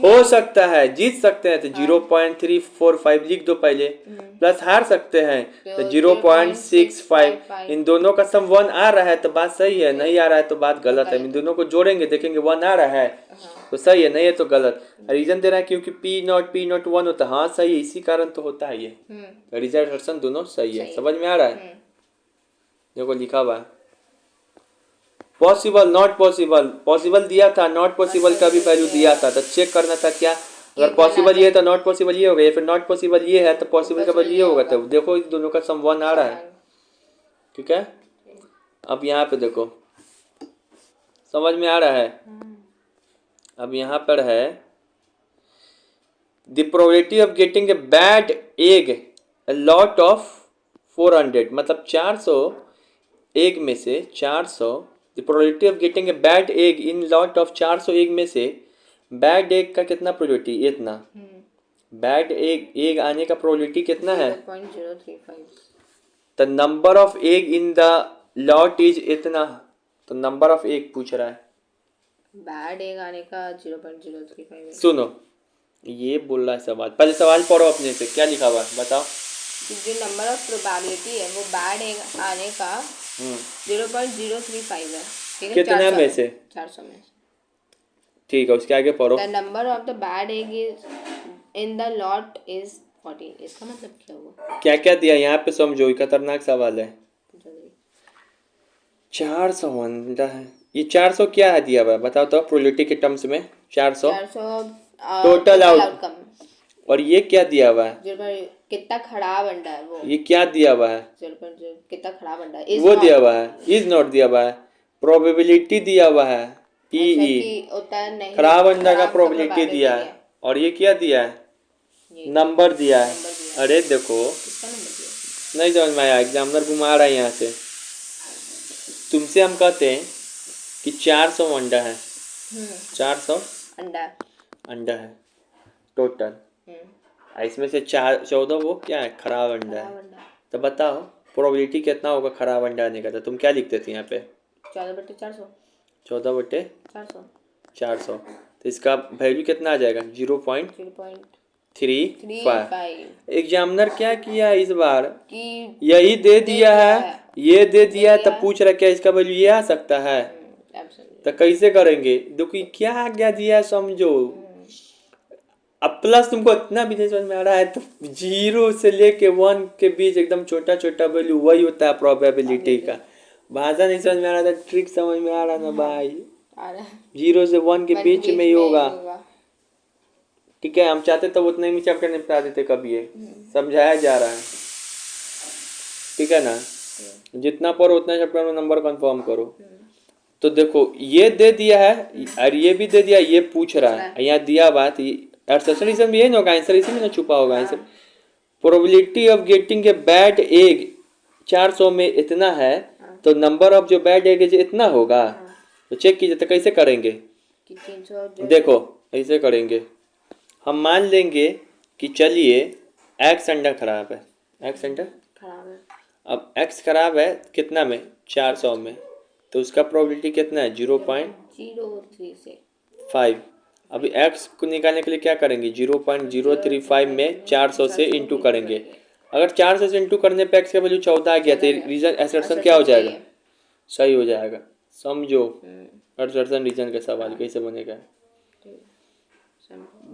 हो सकता है जीत सकते हैं तो 0.345 लिख दो पहले, प्लस हार सकते हैं तो 0.65। इन दोनों का सम 1 आ रहा है तो बात सही है, नहीं आ रहा है तो बात गलत है। इन दोनों को जोड़ेंगे, देखेंगे 1 आ रहा है तो सही है, नहीं है तो गलत। रीजन दे रहा है क्योंकि P0 1 होता है। हाँ सही है, इसी कारण तो होता है ये। रिजल्ट दोनों सही है। समझ में आ रहा है? देखो लिखा हुआ है पॉसिबल नॉट पॉसिबल, पॉसिबल दिया था, नॉट पॉसिबल का भी वैल्यू दिया था, तो चेक करना था क्या, अगर पॉसिबल ये है तो नॉट पॉसिबल ये होगा, या फिर नॉट पॉसिबल ये है तो पॉसिबल का वैल्यू ये होगा। तो देखो इस दोनों का सम 1 आ रहा है। ठीक है, अब यहाँ पे देखो समझ में आ रहा है? अब यहाँ पर है the probability of getting a bad egg a lot of 400 मतलब 400 एग में से 400 the probability of getting a bad egg in lot of 400 egg में से बैड एग का कितना प्रोबेबिलिटी? इतना। बैड एग आने का प्रोबेबिलिटी कितना है? 0.035। The number of egg in the lot is इतना। तो नंबर ऑफ एग पूछ रहा है। बैड एग आने का 0.035 है। सुनो, ये बोल रहा है सवाल। पहले सवाल पढ़ो अपने से, क्या लिखा हुआ है बताओ। जो नंबर ऑफ प्रोबेबिलिटी है वो बैड एग आने का 0.035 है। ठीक है, कितना 400 में से? 400 में। ठीक है, उसके आगे पढ़ो। The number of the bad egg is in the lot is 14। इसका मतलब क्या हुआ? क्या क्या दिया यहाँ पे समझो, ये खतरनाक सवाल है। 400 अंडा है। ये 400 क्या है दिया हुआ है बताओ तो, प्रोबेबिलिटी के टर्म्स में 400 टोटल आउटकम। और ये क्या दिया हुआ है? कितना खराब अंडा है वो। ये क्या दिया हुआ है? कितना खराब अंडा है वो दिया हुआ है, इज नॉट दिया हुआ है। प्रोबेबिलिटी दिया हुआ है, पीई। खराब अंडा का प्रोबेबिलिटी दिया है। और ये क्या दिया है? नंबर दिया है। अरे देखो, नहीं समझ में आया, एग्जामिनर घुमा रहा है यहाँ से। तुमसे हम कहते हैं कि 400 अंडा है, 400 अंडा है टोटल, इसमें से 14 वो क्या है? खराब अंडा है। तो बताओ प्रोबेबिलिटी कितना होगा खराब अंडा आने का? तो तुम क्या लिखते थे यहाँ पे? 14/400। 14/400। तो इसका वैल्यू कितना आ जाएगा? 0.35। एग्जामिनर क्या किया इस बार कि यही दे दिया है, ये दे दिया है, तब पूछ रहा क्या इसका वैल्यू ये आ सकता है? तो कैसे करेंगे? देखो क्या क्या दिया है समझो। अब प्लस तुमको इतना भी नहीं समझ में आ रहा है तो 0 से लेके 1 के बीच एकदम छोटा छोटा वैल्यू वही होता है प्रोबेबिलिटी का। भाषा नहीं समझ में आ रहा था, ट्रिक समझ में आ रहा ना भाई। 0 से 1 के बीच में ही होगा। ठीक है, हम चाहते तो उतने ही चैप्टर निपटा देते कभी। ये समझाया जा रहा है, ठीक है ना? जितना पढ़ो उतना चैप्टर में नंबर कंफर्म करो। तो देखो ये दे दिया है और ये भी दे दिया, ये पूछ रहा है यहाँ दिया बात। एक्सेप्शन रीजन भी यही ना होगा, आंसर इसी में ना छुपा होगा answer. Probability of getting a bad egg 400 में इतना है, तो नंबर ऑफ जो बैड एग है इतना होगा। तो चेक कीजिए, तो कैसे करेंगे? देखो ऐसे करेंगे, हम मान लेंगे कि चलिए एक्स अंडा खराब है, एक्स अंडा खराब है। अब एक्स खराब है कितना में? 400 में। तो उसका प्रोबेबिलिटी कितना है? 0.035। अभी एक्स को निकालने के लिए क्या करेंगे? 0.035 में 400 से इंटू करेंगे। अगर 400 से इंटू करने पे एक्स का वैल्यू 14 आ गया तो रीजन असर्शन क्या हो जाएगा? सही हो जाएगा। समझो असर्शन रीजन का सवाल कैसे बनेगा,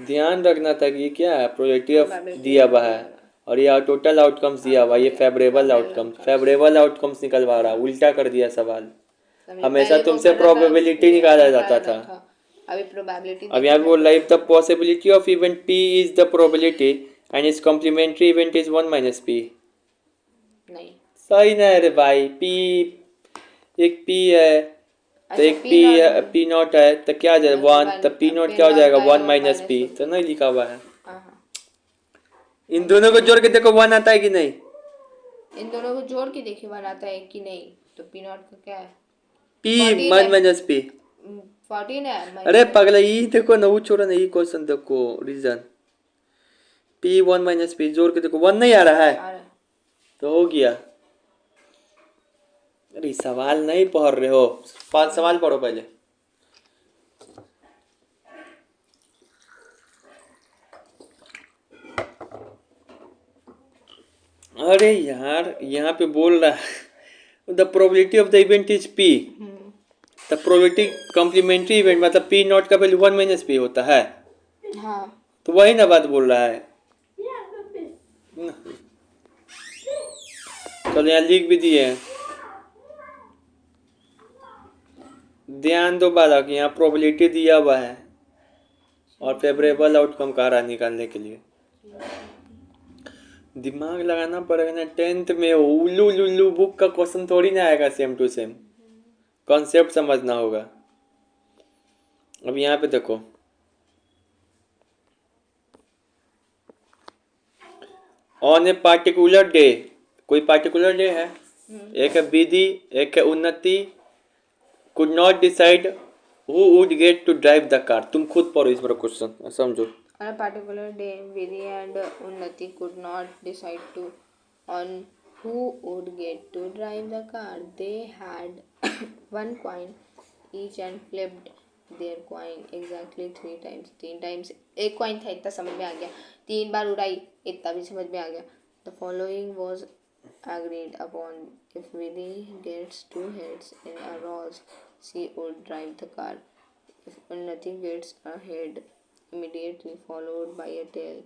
ध्यान रखना था कि ये क्या है, प्रोबेबिलिटी ऑफ दिया हुआ है और ये टोटल आउटकम्स दिया हुआ है, ये फेवरेबल आउटकम्स, फेवरेबल आउटकम्स निकलवा रहा, उल्टा कर दिया सवाल। हमेशा तुमसे प्रोबेबिलिटी निकाला जाता था, अभी प्रोबेबिलिटी। अब यहाँ बोल रहा है the possibility of event P is the probability and is complementary event is 1 - P। नहीं सही ना है रे भाई। P एक P है तो एक P नॉट है, तो क्या जाए 1, तो P नॉट क्या हो जाएगा? 1 - P। तो नहीं लिखा हुआ है। इन दोनों को जोड़ के देखो 1 आता है कि नहीं? इन दोनों को जोड़ के देखिए 1 आता है कि नहीं। तो P नॉट का क्या है? P 1 - P 14 है। अरे पगला, ये देखो ना, वो छोड़ो ना, ये क्वेश्चन देखो रीजन। P 1 - P जोड़ के देखो 1 नहीं आ रहा है, तो हो गया। अरे सवाल नहीं पढ़ रहे हो, 5 सवाल पढ़ो पहले। अरे यार यहाँ पे बोल रहा है the probability of the event is P। The probability complementary event मतलब P नॉट का वैल्यू 1 - P होता है। हाँ। तो वही ना बात बोल रहा है। चलो यहाँ लिख भी दिए हैं, ध्यान दो बालक, यहाँ प्रोबेबिलिटी दिया हुआ है और फेवरेबल आउटकम कह रहा है निकालने के लिए। दिमाग लगाना पड़ेगा ना। 10th में उल्लू लुल्लू बुक का क्वेश्चन थोड़ी ना आएगा सेम टू सेम, कॉन्सेप्ट समझना होगा। अब यहाँ पे देखो, ऑन ए पार्टिकुलर डे, कोई पार्टिकुलर डे है, एक है विधि, एक है उन्नति, could not decide who would get to drive the car. तुम खुद पढ़ो इस बार क्वेश्चन, समझो। On a particular day, Vidhi and Unnati could not decide on who would get to drive the car. They had one coin each and flipped their coin exactly 3 times. 3 times एक coin था, इतना समझ में आ गया। 3 बार उड़ाई, इतना भी समझ में आ गया। The following was agreed upon. If Vidhi gets 2 heads in a row, she would drive the car. If Unnati gets a head immediately followed by a tail,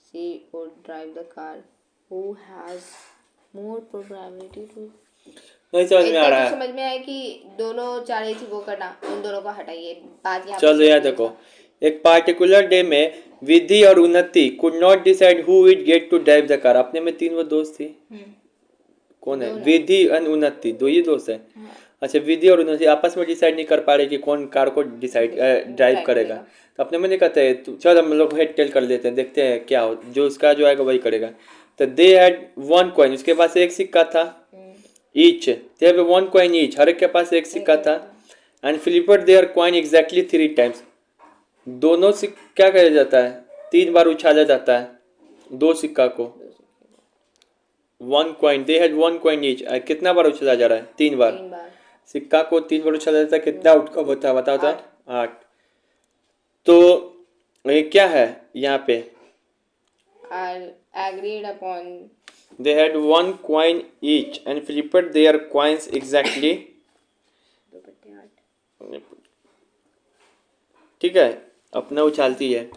she would drive the car. Who has more probability to? नहीं समझ में आ रहा है। समझ में आया कि दोनों चाह रही थी वो करना, उन दोनों को हटाइए। बात यहाँ चलो यार देखो, एक पार्टिकुलर डे में विधि और उन्नति could not decide who would get to drive the car. अपने में 3 वो दोस्त थी, कौन है? विधि एंड उन्नति, 2 ही दोस्त है। अच्छा, विधि और उन्नति आपस में डिसाइड नहीं कर पा रहे कि कौन कार को डिसाइड ड्राइव करेगा, तो अपने में नहीं कहते हैं चल हम लोग हेड टेल कर लेते हैं, देखते हैं क्या हो, जो उसका जो आएगा वही करेगा। तो दे हैड 1 कॉइन, उसके पास एक सिक्का था, each they have 1 coin each, हर एक के पास एक सिक्का था, and flipped their coin exactly 3 times. दोनों सिक्का क्या किया जाता है? 3 बार उछाला जाता है, 2 सिक्का को। 1 coin, they had 1 coin each, कितना बार उछाला जा रहा है? 3 बार। सिक्का को 3 बार उछाला जाता है, कितना आउटकम होता है बताओ तो? 8। तो ये क्या है यहाँ पे? agreed upon. They had 1 coin each and flipped their coins exactly. ठीक है, अपना उछालती है।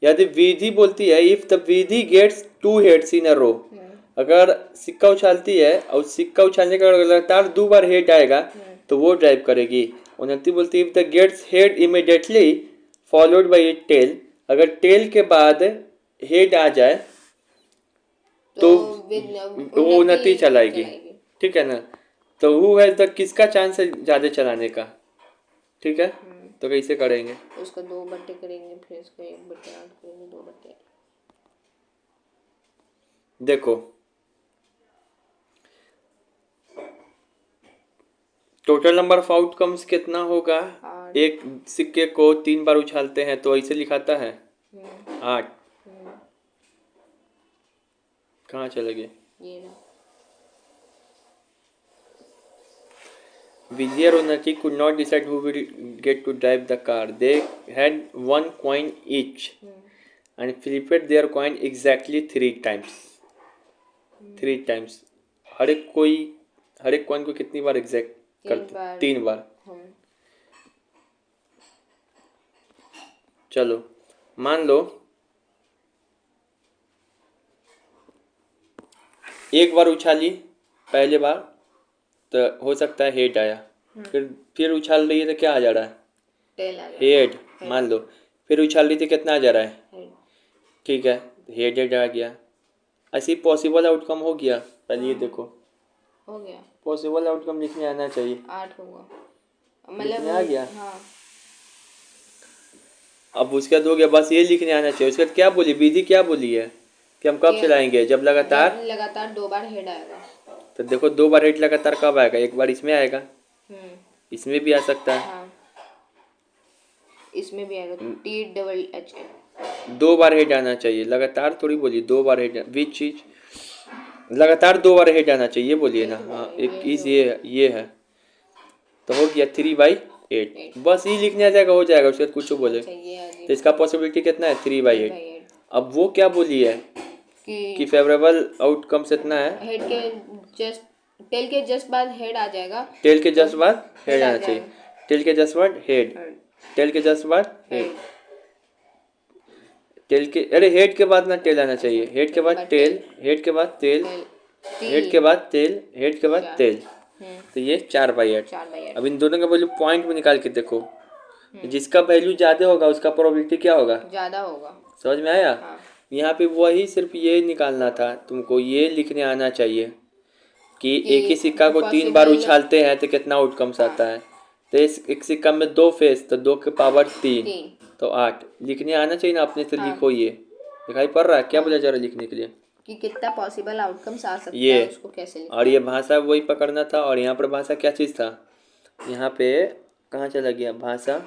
यदि विधि बोलती है if the Vidhi gets 2 heads in a row, अगर सिक्का उछालती है और सिक्का उछालने का लगातार 2 बार हेड आएगा तो वो ड्राइव करेगी। उन्नति बोलती है if the gets head immediately followed by a tail, अगर टेल के बाद हेड आ जाए तो वो उन्नति चलाएगी, ठीक है ना। तो हु हैज द, किसका चांस है ज्यादा चलाने का, ठीक है। तो कैसे करेंगे? उसको 2 बट्टे करेंगे, फिर इसको 1/8 करेंगे, 2 बट्टे। देखो टोटल नंबर ऑफ आउटकम्स कितना होगा? एक सिक्के को 3 बार उछालते हैं तो ऐसे लिखाता है 8। कहाँ चले गए? Vijay और Unnati could not decide who will get to drive the car. They had 1 coin each and flipped their coin exactly 3 times. 3 times. हर एक कॉइन को कितनी बार एग्जैक्ट करते? 3 बार। चलो मान लो एक बार उछाली पहले बार तो हो सकता है हेड आया, फिर उछाल रही है तो क्या आ जा रहा है? हेड। मान लो फिर उछाल रही थी, कितना आ जा रहा है? ठीक है, हेड आ गया। ऐसी पॉसिबल आउटकम हो गया। पहले ये देखो, हो गया पॉसिबल आउटकम लिखने आना चाहिए। 8 होगा, मतलब आ गया। हाँ। अब उसके बाद हो गया, बस ये लिखने आना चाहिए। उसके बाद क्या बोली विधि, क्या बोली है कि हम कब चलाएंगे? जब लगातार 2 बार हेड आएगा। तो देखो 2 बार हेड लगातार कब आएगा? एक बार इसमें आएगा, इसमें भी आ सकता है। हाँ। इसमें भी आएगा, THH। 2 बार हेड आना चाहिए, लगातार थोड़ी बोलिए 2 बार हेड। विच चीज लगातार 2 बार हेड आना चाहिए बोलिए ना। हाँ, एक इस ये है तो हो गया 3/8। बस ये लिखने आ जाएगा, हो जाएगा। उसके बाद कुछ बोले तो इसका पॉसिबिलिटी कितना है? 3/8। अब वो क्या बोली है कि फेवरेबल आउटकम्स इतना है, हेड के जस्ट, टेल के जस्ट बाद हेड आ जाएगा। टेल के जस्ट बाद हेड आना चाहिए, टेल के जस्ट बाद हेड, टेल के जस्ट बाद हेड, टेल के, अरे हेड के बाद ना टेल आना चाहिए, हेड के बाद टेल, हेड के बाद तेल, हेड के बाद तेल, हेड के बाद तेल। तो ये 4/8। अब इन दोनों का वैल्यू पॉइंट में निकाल के देखो, जिसका वैल्यू ज्यादा होगा उसका प्रोबेबिलिटी क्या होगा? ज्यादा होगा। समझ में आया? यहाँ पे वही सिर्फ ये निकालना था तुमको, ये लिखने आना चाहिए कि एक ही सिक्का को 3 बार उछालते हैं तो कितना आउटकम्स आता है। तो इस एक सिक्का में 2 फेस, तो 2 के पावर 3 3 तो 8। लिखने आना चाहिए ना, अपने से हाँ। लिखो। ये दिखाई पड़ रहा है क्या बोला जा रहा है लिखने के लिए? कि कितना पॉसिबल आउटकम्स आ सकता ये है, उसको कैसे लिखना और ये है। भाषा वही पकड़ना था। और यहाँ पर भाषा क्या चीज़ था? यहाँ पे कहाँ चला गया भाषा?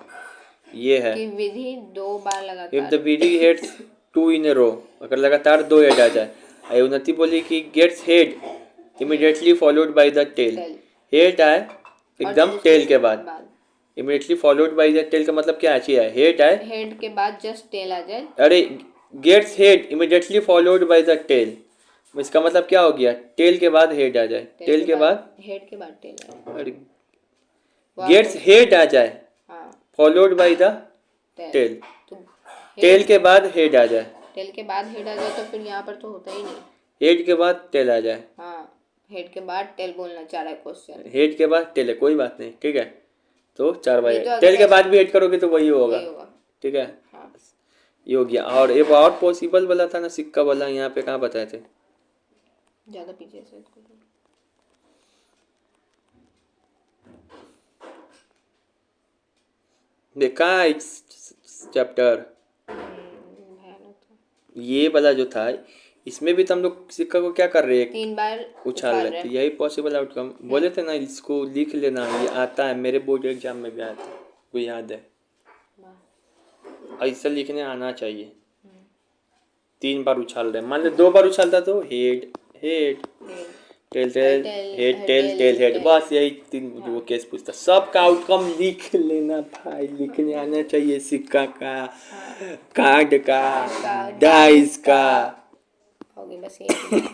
ये है कि विधि 2 बार इफ लगातार द विडी हेड्स 2 इन ए रो, अगर लगातार 2 हेड आ जाए। आई उन्नति बोली कि gets head immediately followed by the tail. Tail head आए और एकदम दूसरे टेल के बाद, immediately followed by the tail का मतलब क्या है? हेड आए, हेड के बाद जस्ट टेल आ जाए। अरे gets head immediately followed by the tail, इसका मतलब क्या हो गया? टेल के बाद हेड आ जाए, टेल के बाद हेड के बाद टेल आए। अरे वो गेट्स आपको- हेड आ जाए हाँ followed by the tail tail, तो टेल के बाद हेड आ जाए, टेल के बाद हेड आ जाए तो फिर यहाँ पर तो होता ही नहीं। हेड के बाद टेल आ जाए, हाँ हेड के बाद टेल बोलना चाह रहा है क्वेश्चन। हेड के बाद टेल है, कोई बात नहीं, ठीक है। तो 4 बाई ये तो अगर टेल के ऐसे- बाद भी हेड करोगे तो वही होगा, वही होगा। ठीक है। हाँ ये हो गया। और एक और पॉसिबल वाला था ना सिक्का वाला, यहाँ पे कहाँ बताए थे? ज़्यादा पीछे से इसको तो- देखा चैप्टर? भयानक था। ये वाला जो था, इसमें भी तो हम लोग सिक्का को क्या कर रहे हैं? 3 बार उछाल रहे थे। यही पॉसिबल आउटकम बोले थे ना, इसको लिख लेना। ये आता है मेरे बोर्ड एग्जाम में भी आया था, वो याद है। ऐसा लिखने आना चाहिए। 3 बार उछाल रहे, मान लो 2 बार उछालता तो head head tail tail head tail tail head, बस यही 3 वो केस पूछता। सबका आउटकम लिख लेना भाई, लिखने आना चाहिए। सिक्का का, कार्ड का, डाइस का। हो गई बस यही।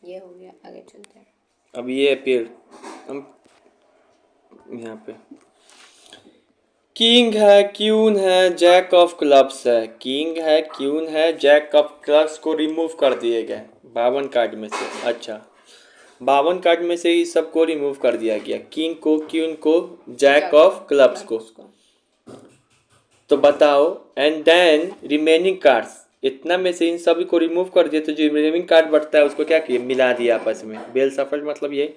ये हो गया, आगे चलते हैं। अब ये फिर हम यहाँ पे किंग है, क्यून है, जैक ऑफ क्लब्स है। किंग है, क्यून है, जैक ऑफ क्लब्स को रिमूव कर दिए गए 52 कार्ड में से। अच्छा, 52 कार्ड में से ही सबको रिमूव कर दिया गया, किंग को, क्यून को, जैक ऑफ क्लब्स को। तो बताओ, एंड देन रिमेनिंग कार्ड्स, इतना में से इन सभी को रिमूव कर दिया, तो जो रिमेनिंग कार्ड बचता है उसको क्या किया? मिला दिया आपस में। बेल सफल मतलब ये।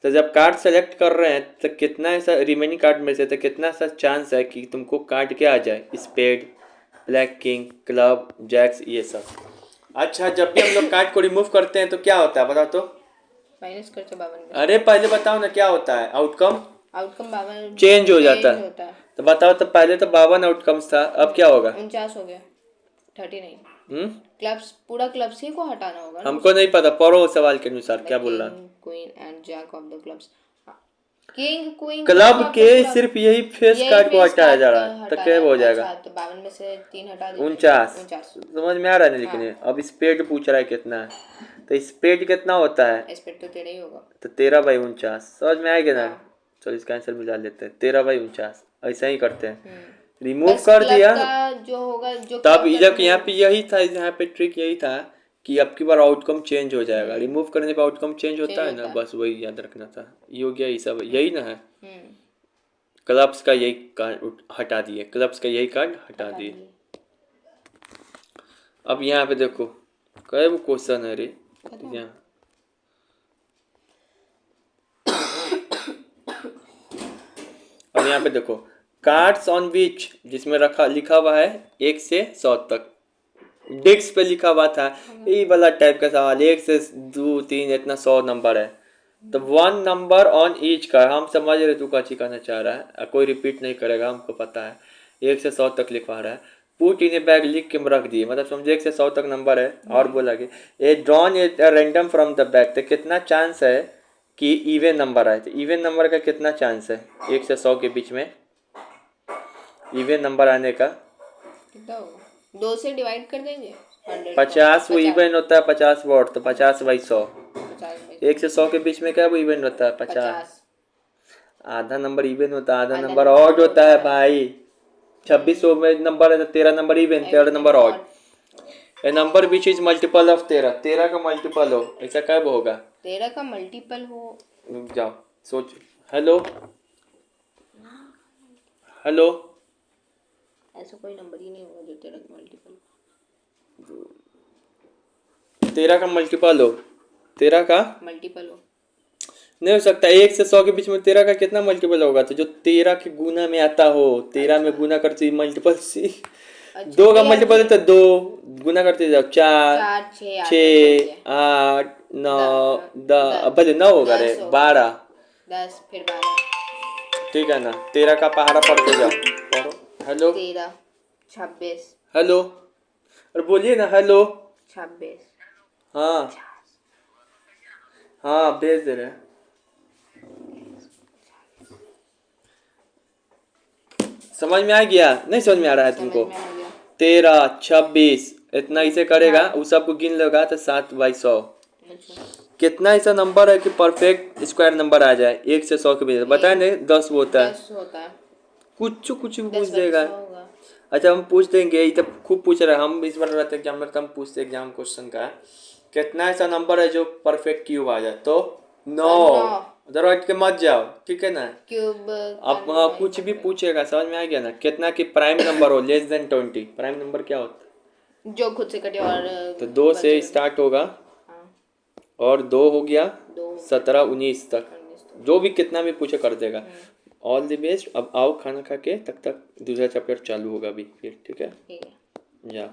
तो जब कार्ड सेलेक्ट कर रहे हैं तो कितना ऐसा रिमेनिंग कार्ड में से तो कितना सा चांस है कि तुमको कार्ड क्या आ जाए? Spade, black king, club, jacks, ये सब। अच्छा, जब भी हम लोग कार्ड को रिमूव करते हैं तो क्या होता है बताओ तो? माइनस करके 52। अरे पहले बताओ ना क्या होता है? आउटकम आउटकम 52 चेंज हो जाता है। होता है। तो बताओ, तो पहले तो 52 आउटकम्स था, अब क्या होगा? 49 हो गया, 39। क्लब्स, पूरा क्लब्स ही को हटाना होगा ना। हमको नहीं पता, पढ़ो सवाल के अनुसार क्या बोल रहा है। Queen and jack of the clubs. King queen club के सिर्फ यही फेस कार्ड को हटाया जा रहा है, तो क्या हो जाएगा? अच्छा, तो 52 में से 3 हटा दीजिए। 49। समझ में आ रहा है ना लिखने? अब स्पेड पूछ रहा है कितना है, तो स्पेड कितना होता है? स्पेड तो 13 ही होगा। तो 13/49 समझ में आएगा ना? चलो इसका आंसर मिला लेते हैं, 13/49। ऐसा ही करते हैं, रिमूव कर दिया। का जो होगा, जो तब जब यहाँ पे यही था, यहाँ पे ट्रिक यही था कि अब की बार आउटकम चेंज हो जाएगा। रिमूव करने पे आउटकम चेंज होता है ना, बस वही याद रखना था। ये हो गया, ये सब यही ना है। क्लब्स का यही कार्ड हटा दिए, क्लब्स का यही कार्ड हटा दिए। अब यहाँ पे देखो कई वो क्वेश्चन है रे यहाँ। अब यहाँ पे देखो, कार्ड्स ऑन विच, जिसमें रखा लिखा हुआ है 1 से 100 तक। डिस्क पे लिखा हुआ था ये वाला टाइप का सवाल, 1 से 2 3 इतना 100 नंबर है, तो 1 नंबर ऑन ईच का। हम समझ रहे तू क्या कहना चाह रहा है, कोई रिपीट नहीं करेगा, हमको पता है। 1 से 100 तक लिखवा रहा है, पुट इन ए बैग, लिख के रख दिए, मतलब समझे 1 से 100 तक नंबर है। और बोला कि a drawn a random from the bag, तो कितना चांस है कि इवन नंबर आए? तो इवन नंबर का कितना चांस है 1 से 100 के बीच में इवन नंबर आने का? कितना होगा? 2 से डिवाइड कर देंगे। 50 वो इवन होता है, 50 वॉट, तो 50/100। 1 से 100 के बीच में क्या वो इवन होता है? 50। आधा नंबर इवन होता है, आधा नंबर ऑड होता है भाई। 2600 में नंबर है तो 13 number even, 13 number odd. A number which is multiple of 13, 13 का मल्टीपल हो, ऐसा कब होगा? 13 का मल्टीपल हो। रुक जाओ सोच। हेलो हेलो ऐसा कोई नंबर ही नहीं होगा जो 13 का मल्टीपल। 13 का मल्टीपल हो, 13 का मल्टीपल हो। नहीं हो सकता। 1 से 100 के बीच में 13 का कितना मल्टीपल होगा? तो जो 13 के गुना में आता हो, 13 में गुना करते मल्टीपल सी। अच्छा, 2 का नहीं मल्टीपल है आती तो है। 2 गुना करते जाओ, 4 4 6 8 6 बचे। 8 9 द- भले 9 होगा रे, 10 हो गए। 12। 10 फिर 12। ठीक है ना, 13 का पहाड़ा पढ़ते जाओ, पढ़ो। हेलो 13 26 हेलो, और बोलिए ना हेलो। 26 हाँ हाँ, भेज दे रहे हैं। समझ में आ गया? नहीं समझ में आ रहा है समझ तुमको? में आ गया। 13 26 इतना इसे करेगा, हाँ। उस सबको गिन लेगा तो 7/100। अच्छा, कितना ऐसा नंबर है कि परफेक्ट स्क्वायर नंबर आ जाए 1 से 100 के बीच? बताए नहीं, 10 वो होता है। 10 होता है। कुछ भी पूछ 10 बटे देगा। 100 होगा। अच्छा हम पूछ देंगे, ये तो खूब पूछ रहे हैं हम। इस बार रहते हैं कि हम कम पूछते एग्जाम क्वेश्चन का। कितना ऐसा नंबर है जो परफेक्ट क्यूब आ जाए? तो 9। 9 उधर हट के मत जाओ, ठीक है ना। क्यूब अब कुछ भी पूछेगा, समझ में आ गया ना? कितना की प्राइम नंबर हो लेस देन 20, प्राइम नंबर क्या होता है? जो खुद से कटे और तो 2 से बचे। स्टार्ट होगा हाँ, और 2 हो गया 2 17 19 तक। 19 तो। जो भी कितना भी पूछे कर देगा। All the best. अब आओ खाना खा के, तब तक दूसरा चैप्टर चालू होगा अभी फिर, ठीक है? ठीक है। जा।